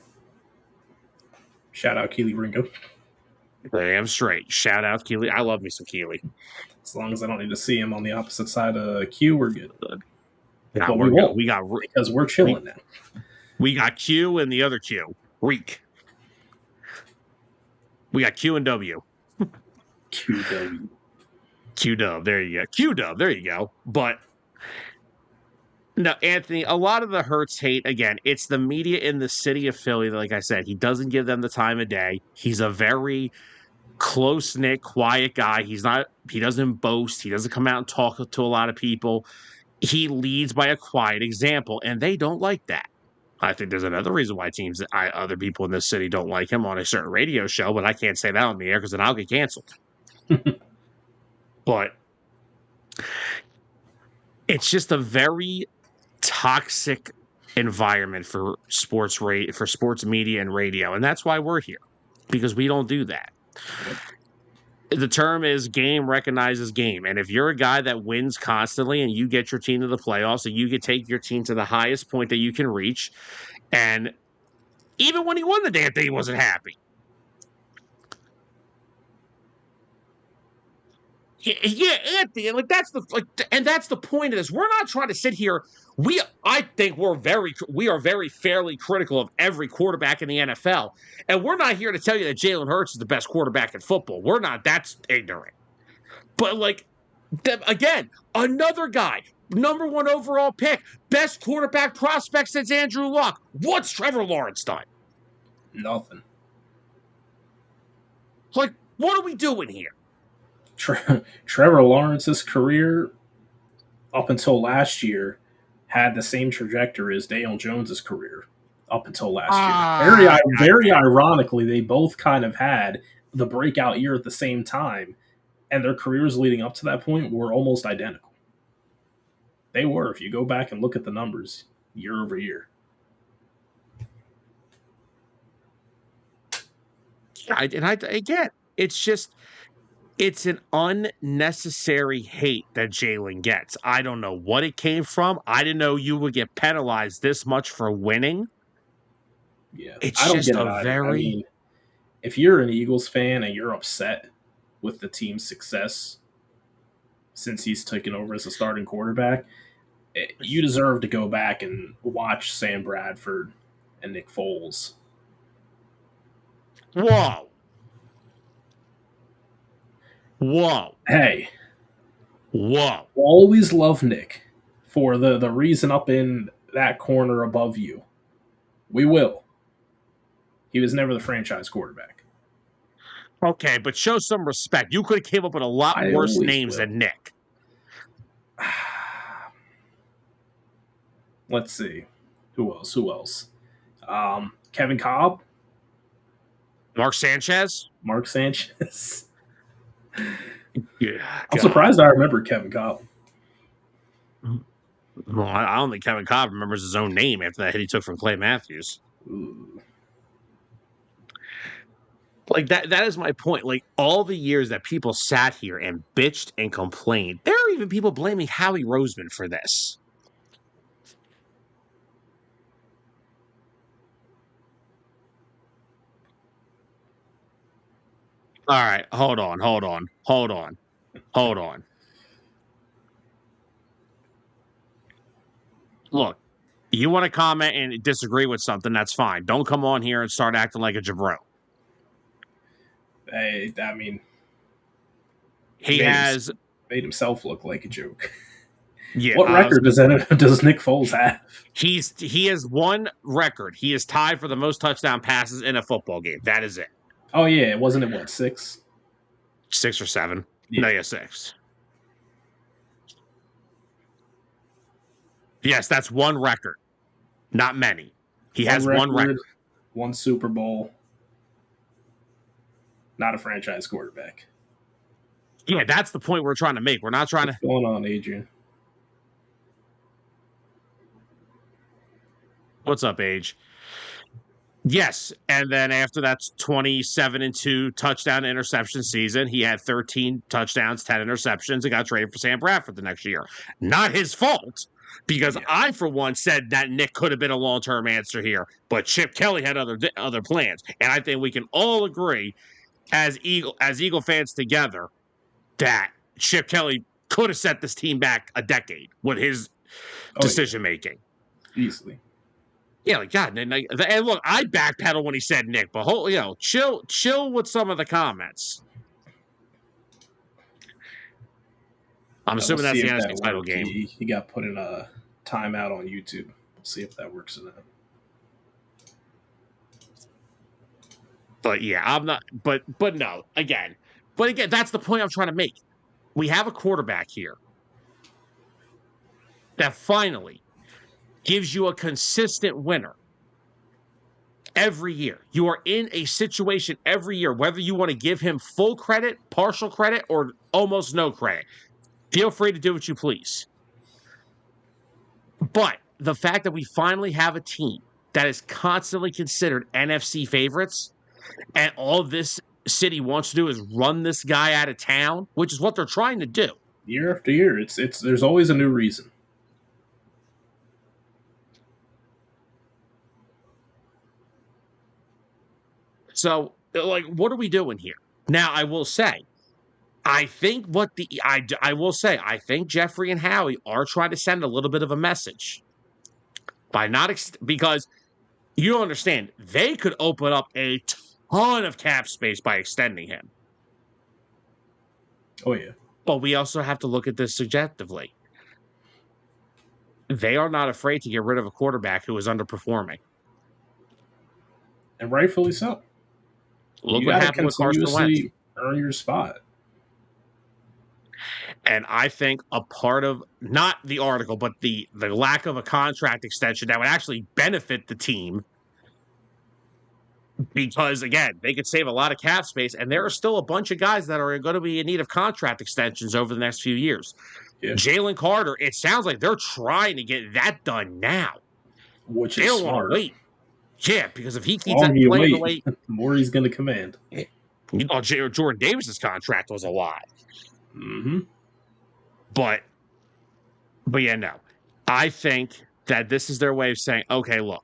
Shout out Keely Ringo. Damn straight. Shout out Keely. I love me some Keely. As long as I don't need to see him on the opposite side of Q, we're good. Yeah, But we're we good. won't because we're chilling now. We got Q and the other Q. Reek. We got Q and W. QW. Q-Dub, there you go. Q-Dub, there you go. But no, Anthony, a lot of the Hurts hate, again, it's the media in the city of Philly. Like I said, he doesn't give them the time of day. He's a very close-knit, quiet guy. He doesn't boast. He doesn't come out and talk to a lot of people. He leads by a quiet example, and they don't like that. I think there's another reason why other people in this city don't like him on a certain radio show, but I can't say that on the air because then I'll get canceled. But it's just a very toxic environment for sports media and radio, and that's why we're here, because we don't do that. The term is game recognizes game, and if you're a guy that wins constantly and you get your team to the playoffs and you can take your team to the highest point that you can reach, and even when he won the damn thing, he wasn't happy. Yeah, Anthony, like that's the point of this. We're not trying to sit here. I think we are very fairly critical of every quarterback in the NFL, and we're not here to tell you that Jalen Hurts is the best quarterback in football. We're not. That's ignorant. But again, another guy, number 1 overall pick, best quarterback prospect since Andrew Luck. What's Trevor Lawrence done? Nothing. Like, what are we doing here? Trevor Lawrence's career up until last year had the same trajectory as Daniel Jones's career up until last year. Very ironically, they both kind of had the breakout year at the same time, and their careers leading up to that point were almost identical. They were, if you go back and look at the numbers year over year. Again, it's an unnecessary hate that Jalen gets. I don't know what it came from. I didn't know you would get penalized this much for winning. Yeah, it's I don't just get it either. I mean, if you're an Eagles fan and you're upset with the team's success since he's taken over as a starting quarterback, you deserve to go back and watch Sam Bradford and Nick Foles. Whoa. Hey. Whoa. Always love Nick for the reason up in that corner above you. We will. He was never the franchise quarterback. Okay, but show some respect. You could have came up with a lot worse names than Nick. Let's see. Who else? Kevin Cobb? Mark Sanchez? Yeah, I'm surprised I remember Kevin Cobb. Well, I don't think Kevin Cobb remembers his own name after that hit he took from Clay Matthews. Ooh. Like that is my point. Like all the years that people sat here and bitched and complained, there are even people blaming Howie Roseman for this. All right, hold on. Look, you want to comment and disagree with something, that's fine. Don't come on here and start acting like a jabron. I mean, he made himself look like a joke. Yeah. What record does Nick Foles have? He has one record. He is tied for the most touchdown passes in a football game. That is it. Oh yeah, wasn't it what 6? 6 or 7? Yeah. No, yeah, 6. Yes, that's one record. Not many. He has one record. 1 Super Bowl. Not a franchise quarterback. Yeah, that's the point we're trying to make. We're not trying What's going on, Adrian? What's up, Age? Yes, and then after that 27-2 touchdown interception season, he had 13 touchdowns, 10 interceptions, and got traded for Sam Bradford the next year. Not his fault, because I, for one, said that Nick could have been a long-term answer here, but Chip Kelly had other plans, and I think we can all agree, as Eagle fans together, that Chip Kelly could have set this team back a decade with his decision making. Easily. Yeah, like God, and look, I backpedal when he said Nick, but chill with some of the comments. I'm We'll assuming that's see the if NFC that title worked. game. He got put in a timeout on YouTube. We'll see if that works in that. But yeah, I'm not. But no, again, that's the point I'm trying to make. We have a quarterback here that finally gives you a consistent winner every year. You are in a situation every year, whether you want to give him full credit, partial credit, or almost no credit. Feel free to do what you please. But the fact that we finally have a team that is constantly considered NFC favorites, and all this city wants to do is run this guy out of town, which is what they're trying to do. Year after year, it's there's always a new reason. So, like, what are we doing here? Now, I will say, I will say, I think Jeffrey and Howie are trying to send a little bit of a message by not because you don't understand, they could open up a ton of cap space by extending him. Oh yeah, But we also have to look at this subjectively. They are not afraid to get rid of a quarterback who is underperforming. and rightfully so. Look You what got to happened with Carson Wentz. continuously earn your spot. And I think a part of not the article, but the lack of a contract extension that would actually benefit the team, because again, they could save a lot of cap space, and there are still a bunch of guys that are going to be in need of contract extensions over the next few years. Yeah. Jalen Carter, it sounds like they're trying to get that done now. Which They is don't want to smart. wait. Yeah, because if he keeps Longer you playing the wait, way, the more he's going to command. Jordan Davis's contract was a lot. Mm-hmm. But yeah, no. I think that this is their way of saying, okay, look,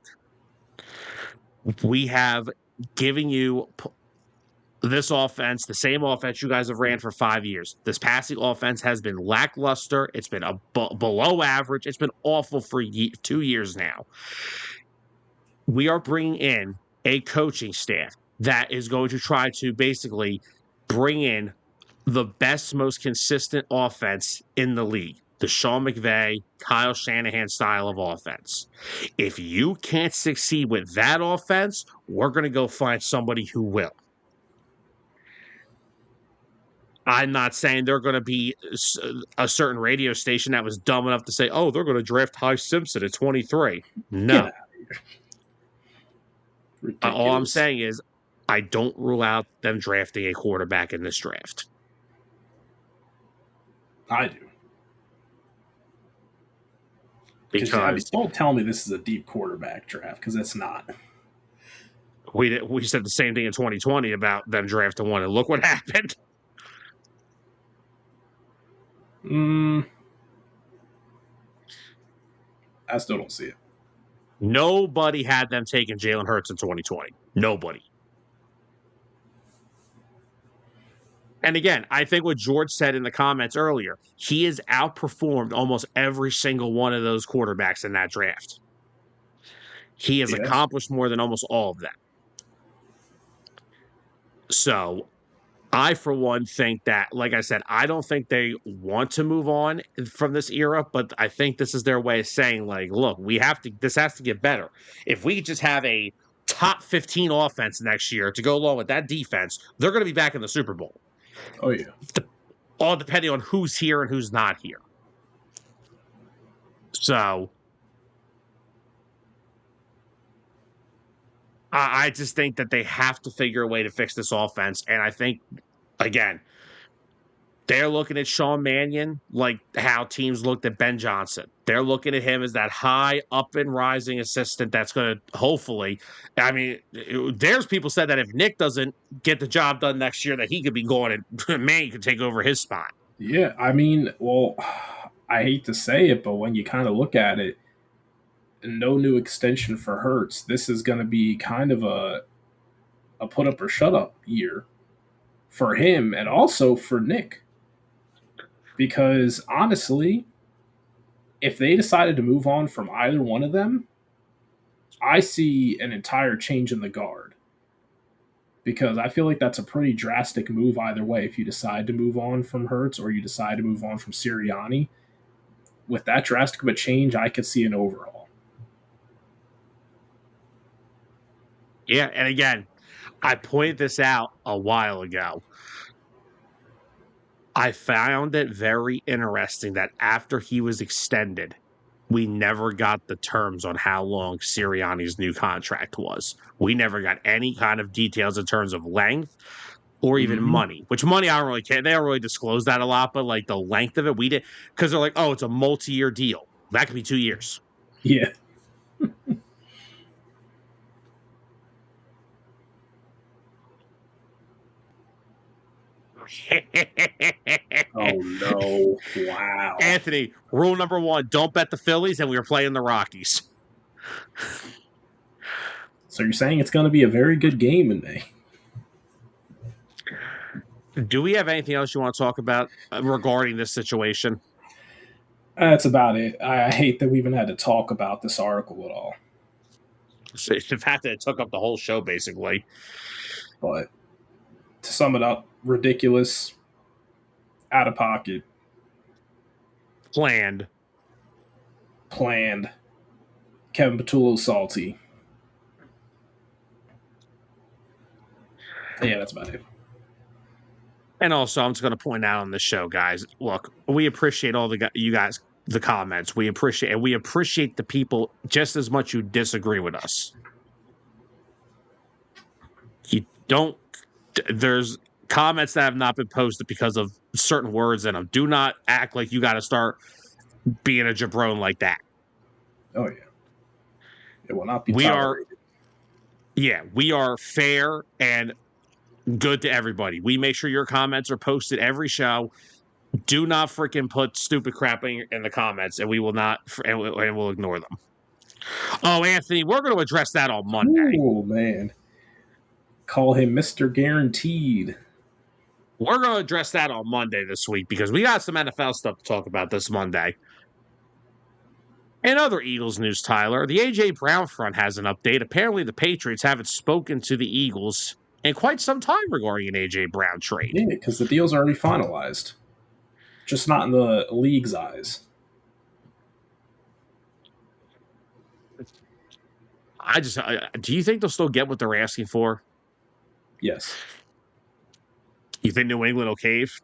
we have given you this offense, the same offense you guys have ran for 5 years. This passing offense has been lackluster. It's been below average. It's been awful for 2 years now. We are bringing in a coaching staff that is going to try to basically bring in the best, most consistent offense in the league. The Sean McVay, Kyle Shanahan style of offense. If you can't succeed with that offense, we're going to go find somebody who will. I'm not saying they're going to be a certain radio station that was dumb enough to say, oh, they're going to draft Ty Simpson at 23. No. All I'm saying is I don't rule out them drafting a quarterback in this draft. I do. Because don't tell me this is a deep quarterback draft, because it's not. We said the same thing in 2020 about them drafting one, and look what happened. I still don't see it. Nobody had them taking Jalen Hurts in 2020. Nobody. And again, I think what George said in the comments earlier, he has outperformed almost every single one of those quarterbacks in that draft. He has accomplished more than almost all of them. So I, for one, think that, like I said, I don't think they want to move on from this era, but I think this is their way of saying, like, look, this has to get better. If we just have a top 15 offense next year to go along with that defense, they're going to be back in the Super Bowl. Oh, yeah. All depending on who's here and who's not here. So I just think that they have to figure a way to fix this offense. And I think, again, they're looking at Sean Mannion like how teams looked at Ben Johnson. They're looking at him as that high up and rising assistant that's going to hopefully, I mean, there's people said that if Nick doesn't get the job done next year, that he could be going and Mannion could take over his spot. Yeah, I mean, well, I hate to say it, but when you kind of look at it, no new extension for Hurts. This is going to be kind of a put up or shut up year for him and also for Nick. Because honestly, if they decided to move on from either one of them, I see an entire change in the guard because I feel like that's a pretty drastic move either way. If you decide to move on from Hurts or you decide to move on from Sirianni, with that drastic of a change, I could see an overhaul. Yeah, and again, I pointed this out a while ago. I found it very interesting that after he was extended, we never got the terms on how long Sirianni's new contract was. We never got any kind of details in terms of length or even Mm-hmm. money, which money I don't really care. They don't really disclose that a lot, but like the length of it, we did because they're like, oh, it's a multi-year deal. That could be 2 years. Yeah. Oh no! Wow. Anthony, rule number one, don't bet the Phillies, and we were playing the Rockies. So you're saying it's going to be a very good game in May? Do we have anything else you want to talk about regarding this situation? That's about it. I hate that we even had to talk about this article at all. The fact that it took up the whole show, basically. But to sum it up, ridiculous, out of pocket, Planned. planned. Kevin Patullo salty. Yeah, that's about it. And also, I'm just going to point out on the show, guys. Look, we appreciate all you guys, the comments. We appreciate the people just as much who disagree with us. You don't. There's comments that have not been posted because of certain words in them. Do not act like you got to start being a jabron like that. Oh yeah, it will not be tolerated. We are fair and good to everybody. We make sure your comments are posted every show. Do not freaking put stupid crap in the comments, and we will not, and we'll ignore them. Oh, Anthony, we're going to address that on Monday. Oh man, call him Mr. Guaranteed. We're going to address that on Monday this week because we got some NFL stuff to talk about this Monday. In other Eagles news, Tyler, the A.J. Brown front has an update. Apparently, the Patriots haven't spoken to the Eagles in quite some time regarding an A.J. Brown trade. Yeah, because the deal's already finalized. Just not in the league's eyes. Do you think they'll still get what they're asking for? Yes. You think New England will cave?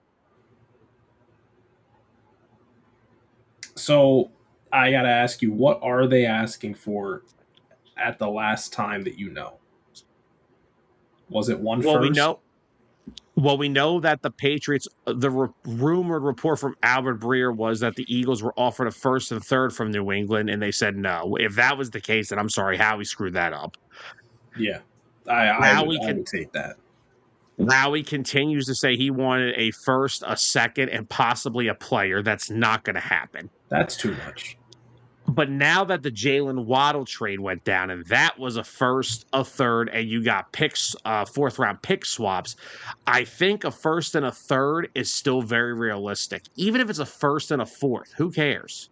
So I got to ask you, what are they asking for at the last time that you know? Was it one first? We know that the Patriots, rumored report from Albert Breer was that the Eagles were offered a first and third from New England, and they said no. If that was the case, then I'm sorry, Howie screwed that up. Yeah, I would take that. Howie continues to say he wanted a first, a second, and possibly a player. That's not going to happen. That's too much. But now that the Jalen Waddle trade went down, and that was a first, a third, and you got picks, fourth round pick swaps, I think a first and a third is still very realistic. Even if it's a first and a fourth, who cares?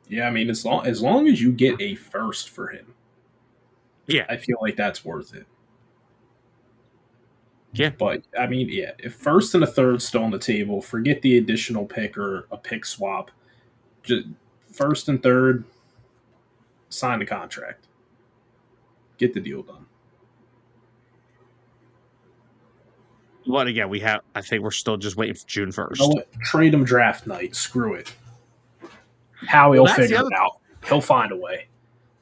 Yeah, I mean, as long as you get a first for him, yeah, I feel like that's worth it. Yeah, but I mean, yeah, if first and a third still on the table, forget the additional pick or a pick swap. Just first and third, sign the contract, get the deal done. But again, I think we're still just waiting for June 1st. You know what? Trade him draft night. Screw it. Howie'll figure it out. He'll find a way.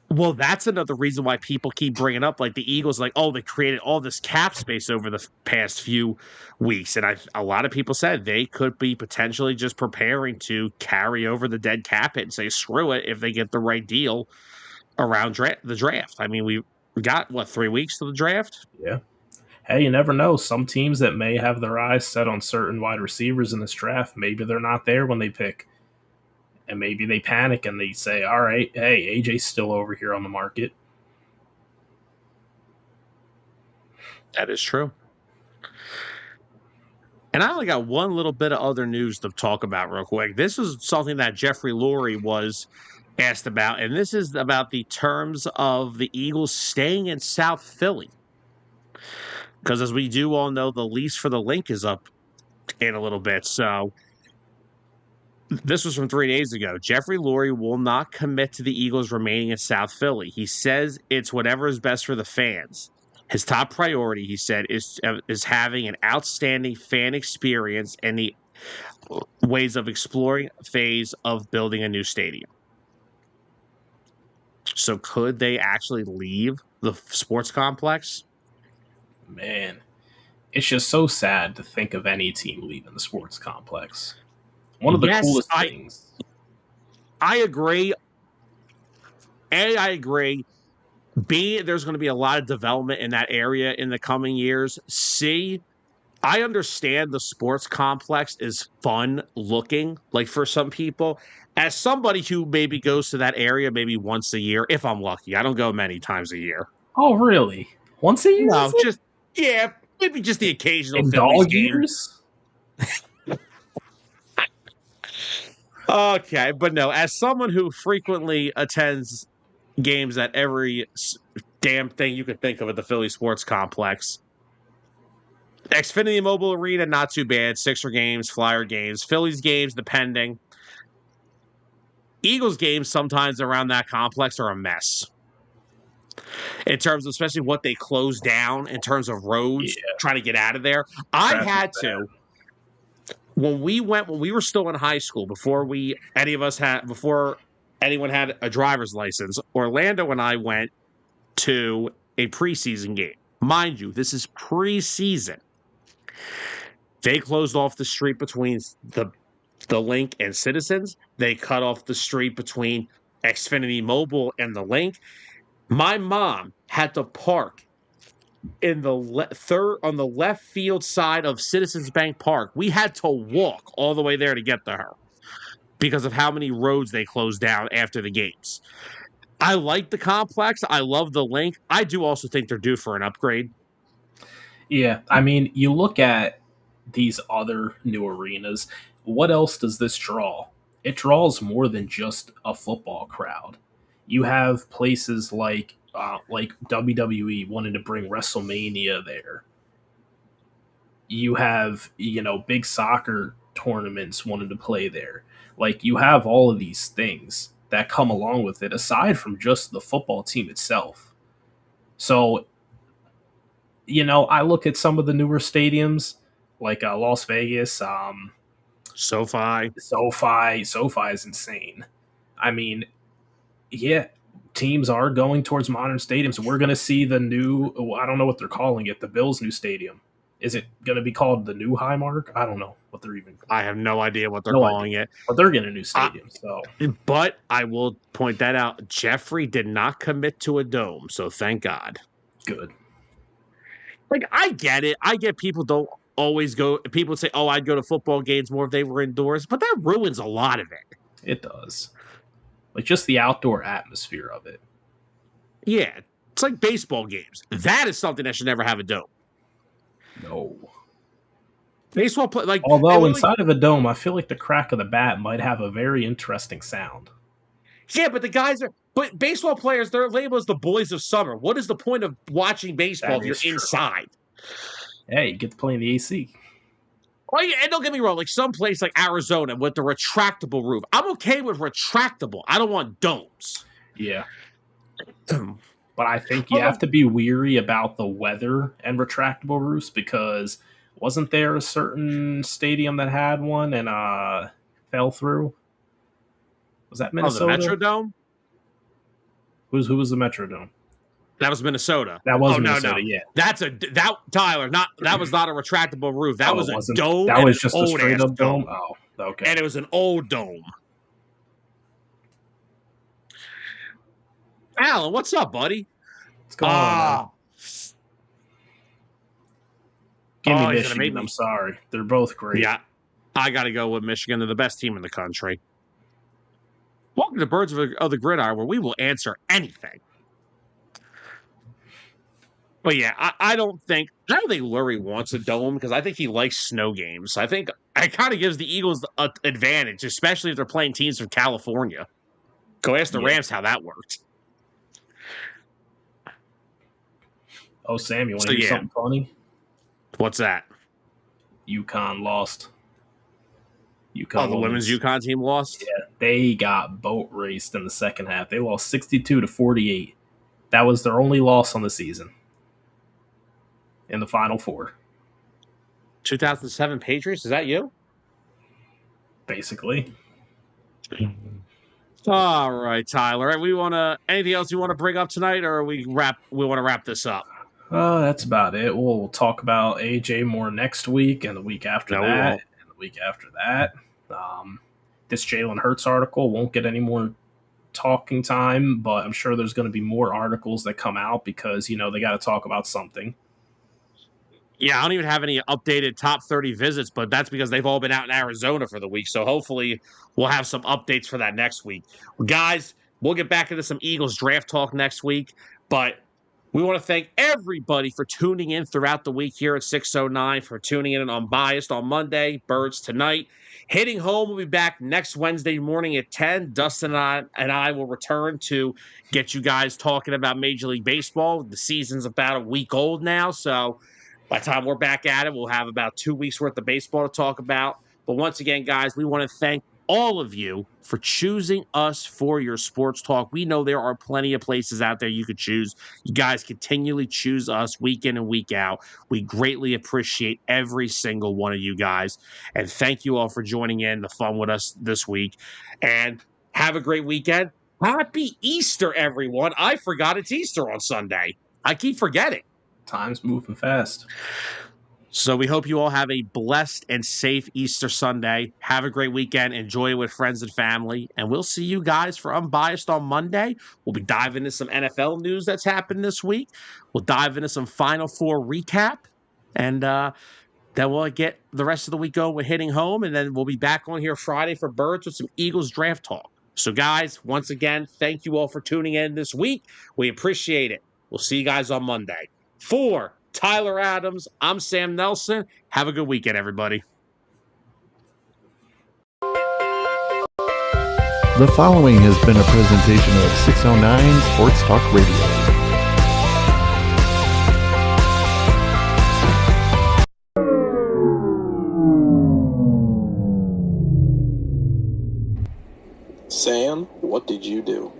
Well, that's another reason why people keep bringing up, like, the Eagles, like, oh, they created all this cap space over the past few weeks. And a lot of people said they could be potentially just preparing to carry over the dead cap hit and say, screw it, if they get the right deal around the draft. I mean, we got, 3 weeks to the draft? Yeah. Hey, you never know. Some teams that may have their eyes set on certain wide receivers in this draft, maybe they're not there when they pick. And maybe they panic and they say, all right, hey, AJ's still over here on the market. That is true. And I only got one little bit of other news to talk about real quick. This is something that Jeffrey Lurie was asked about, and this is about the terms of the Eagles staying in South Philly. Because as we do all know, the lease for the Link is up in a little bit. So this was from 3 days ago. Jeffrey Lurie will not commit to the Eagles remaining in South Philly. He says it's whatever is best for the fans. His top priority, he said, is having an outstanding fan experience and the ways of exploring phase of building a new stadium. So could they actually leave the sports complex? Man, it's just so sad to think of any team leaving the sports complex. One of the Yes, coolest things. I agree. A, I agree. B, there's going to be a lot of development in that area in the coming years. C, I understand the sports complex is fun looking, like for some people. As somebody who maybe goes to that area maybe once a year, if I'm lucky, I don't go many times a year. Oh, really? Once a year? No, just, yeah, maybe just the occasional In Phillies dog game. years? Okay, but no, as someone who frequently attends games at every damn thing you could think of at the Philly sports complex, Xfinity Mobile Arena, not too bad. Sixer games, Flyer games, Phillies games, depending. Eagles games sometimes around that complex are a mess. In terms of especially what they close down in terms of roads, trying to get out of there. I had to. When we were still in high school, before anyone had a driver's license, Orlando and I went to a preseason game. Mind you, this is preseason. They closed off the street between the Link and Citizens. They cut off the street between Xfinity Mobile and the Link. My mom had to park in the third on the left field side of Citizens Bank Park. We had to walk all the way there to get to her because of how many roads they closed down after the games. I like the complex. I love the Link. I do also think they're due for an upgrade. Yeah, I mean, you look at these other new arenas. What else does this draw? It draws more than just a football crowd. You have places like WWE wanting to bring WrestleMania there. You have big soccer tournaments wanting to play there. Like you have all of these things that come along with it, aside from just the football team itself. So I look at some of the newer stadiums like Las Vegas. SoFi SoFi is insane. I mean, yeah, teams are going towards modern stadiums. We're going to see the new, I don't know what they're calling it, the Bills' new stadium. Is it going to be called the new Highmark? I don't know what they're even. I have no idea what they're calling it. But they're getting a new stadium. But I will point that out. Jeffrey did not commit to a dome, so thank God. Good. Like, I get it. I get people don't always go. People say, oh, I'd go to football games more if they were indoors, but that ruins a lot of it. It does. Like, just the outdoor atmosphere of it. Yeah. It's like baseball games. That is something that should never have a dome. No. Baseball play, like, although inside of a dome, I feel like the crack of the bat might have a very interesting sound. Yeah, but but baseball players, they're labeled as the boys of summer. What is the point of watching baseball if you're inside? Hey, you get to play in the AC. Oh, yeah, and don't get me wrong, like some place like Arizona with the retractable roof. I'm okay with retractable. I don't want domes. Yeah. But I think you have to be weary about the weather and retractable roofs because wasn't there a certain stadium that had one and fell through? Was that Minnesota? Oh, the Metrodome? Who was the Metrodome? That was Minnesota. That was Minnesota, yeah. Tyler, that was not a retractable roof. That was a dome. That was just a straight up dome? Oh, okay. And it was an old dome. Alan, what's up, buddy? What's going on? Give me Michigan. I'm sorry. They're both great. Yeah. I got to go with Michigan. They're the best team in the country. Welcome to Birds of the Gridiron, where we will answer anything. But yeah, I don't think Lurie wants a dome because I think he likes snow games. I think it kind of gives the Eagles an advantage, especially if they're playing teams from California. Go ask the Yeah. Rams how that worked. Oh, Sam, you want to So hear yeah, something funny? what's that? UConn lost. Oh, UConn the women's women's. UConn team lost. Yeah, they got boat raced in the second half. They lost 62-48. That was their only loss on the season in the Final Four. 2007 Patriots. Is that you? Basically. All right, Tyler. We want to anything else you want to bring up tonight, or we want to wrap this up? That's about it. We'll talk about AJ more next week and the week after No, we that won't. and the week after that. This Jalen Hurts article won't get any more talking time, but I'm sure there's going to be more articles that come out because, they got to talk about something. Yeah, I don't even have any updated top 30 visits, but that's because they've all been out in Arizona for the week. So hopefully we'll have some updates for that next week. Guys, we'll get back into some Eagles draft talk next week, but we want to thank everybody for tuning in throughout the week here at 609, for tuning in on Unbiased on Monday, Birds tonight. Hitting home, we'll be back next Wednesday morning at 10. Dustin and I will return to get you guys talking about Major League Baseball. The season's about a week old now, so by the time we're back at it, we'll have about 2 weeks worth of baseball to talk about. But once again, guys, we want to thank all of you for choosing us for your sports talk. We know there are plenty of places out there you could choose. You guys continually choose us week in and week out. We greatly appreciate every single one of you guys. And thank you all for joining in the fun with us this week. And have a great weekend. Happy Easter, everyone. I forgot it's Easter on Sunday. I keep forgetting. Time's moving fast. So we hope you all have a blessed and safe Easter Sunday. Have a great weekend. Enjoy it with friends and family. And we'll see you guys for Unbiased on Monday. We'll be diving into some NFL news that's happened this week. We'll dive into some Final Four recap. And then we'll get the rest of the week going with Hitting Home. And then we'll be back on here Friday for Birds with some Eagles draft talk. So, guys, once again, thank you all for tuning in this week. We appreciate it. We'll see you guys on Monday. For Tyler Adams, I'm Sam Nelson. Have a good weekend, everybody. The following has been a presentation of 609 Sports Talk Radio. Sam, what did you do?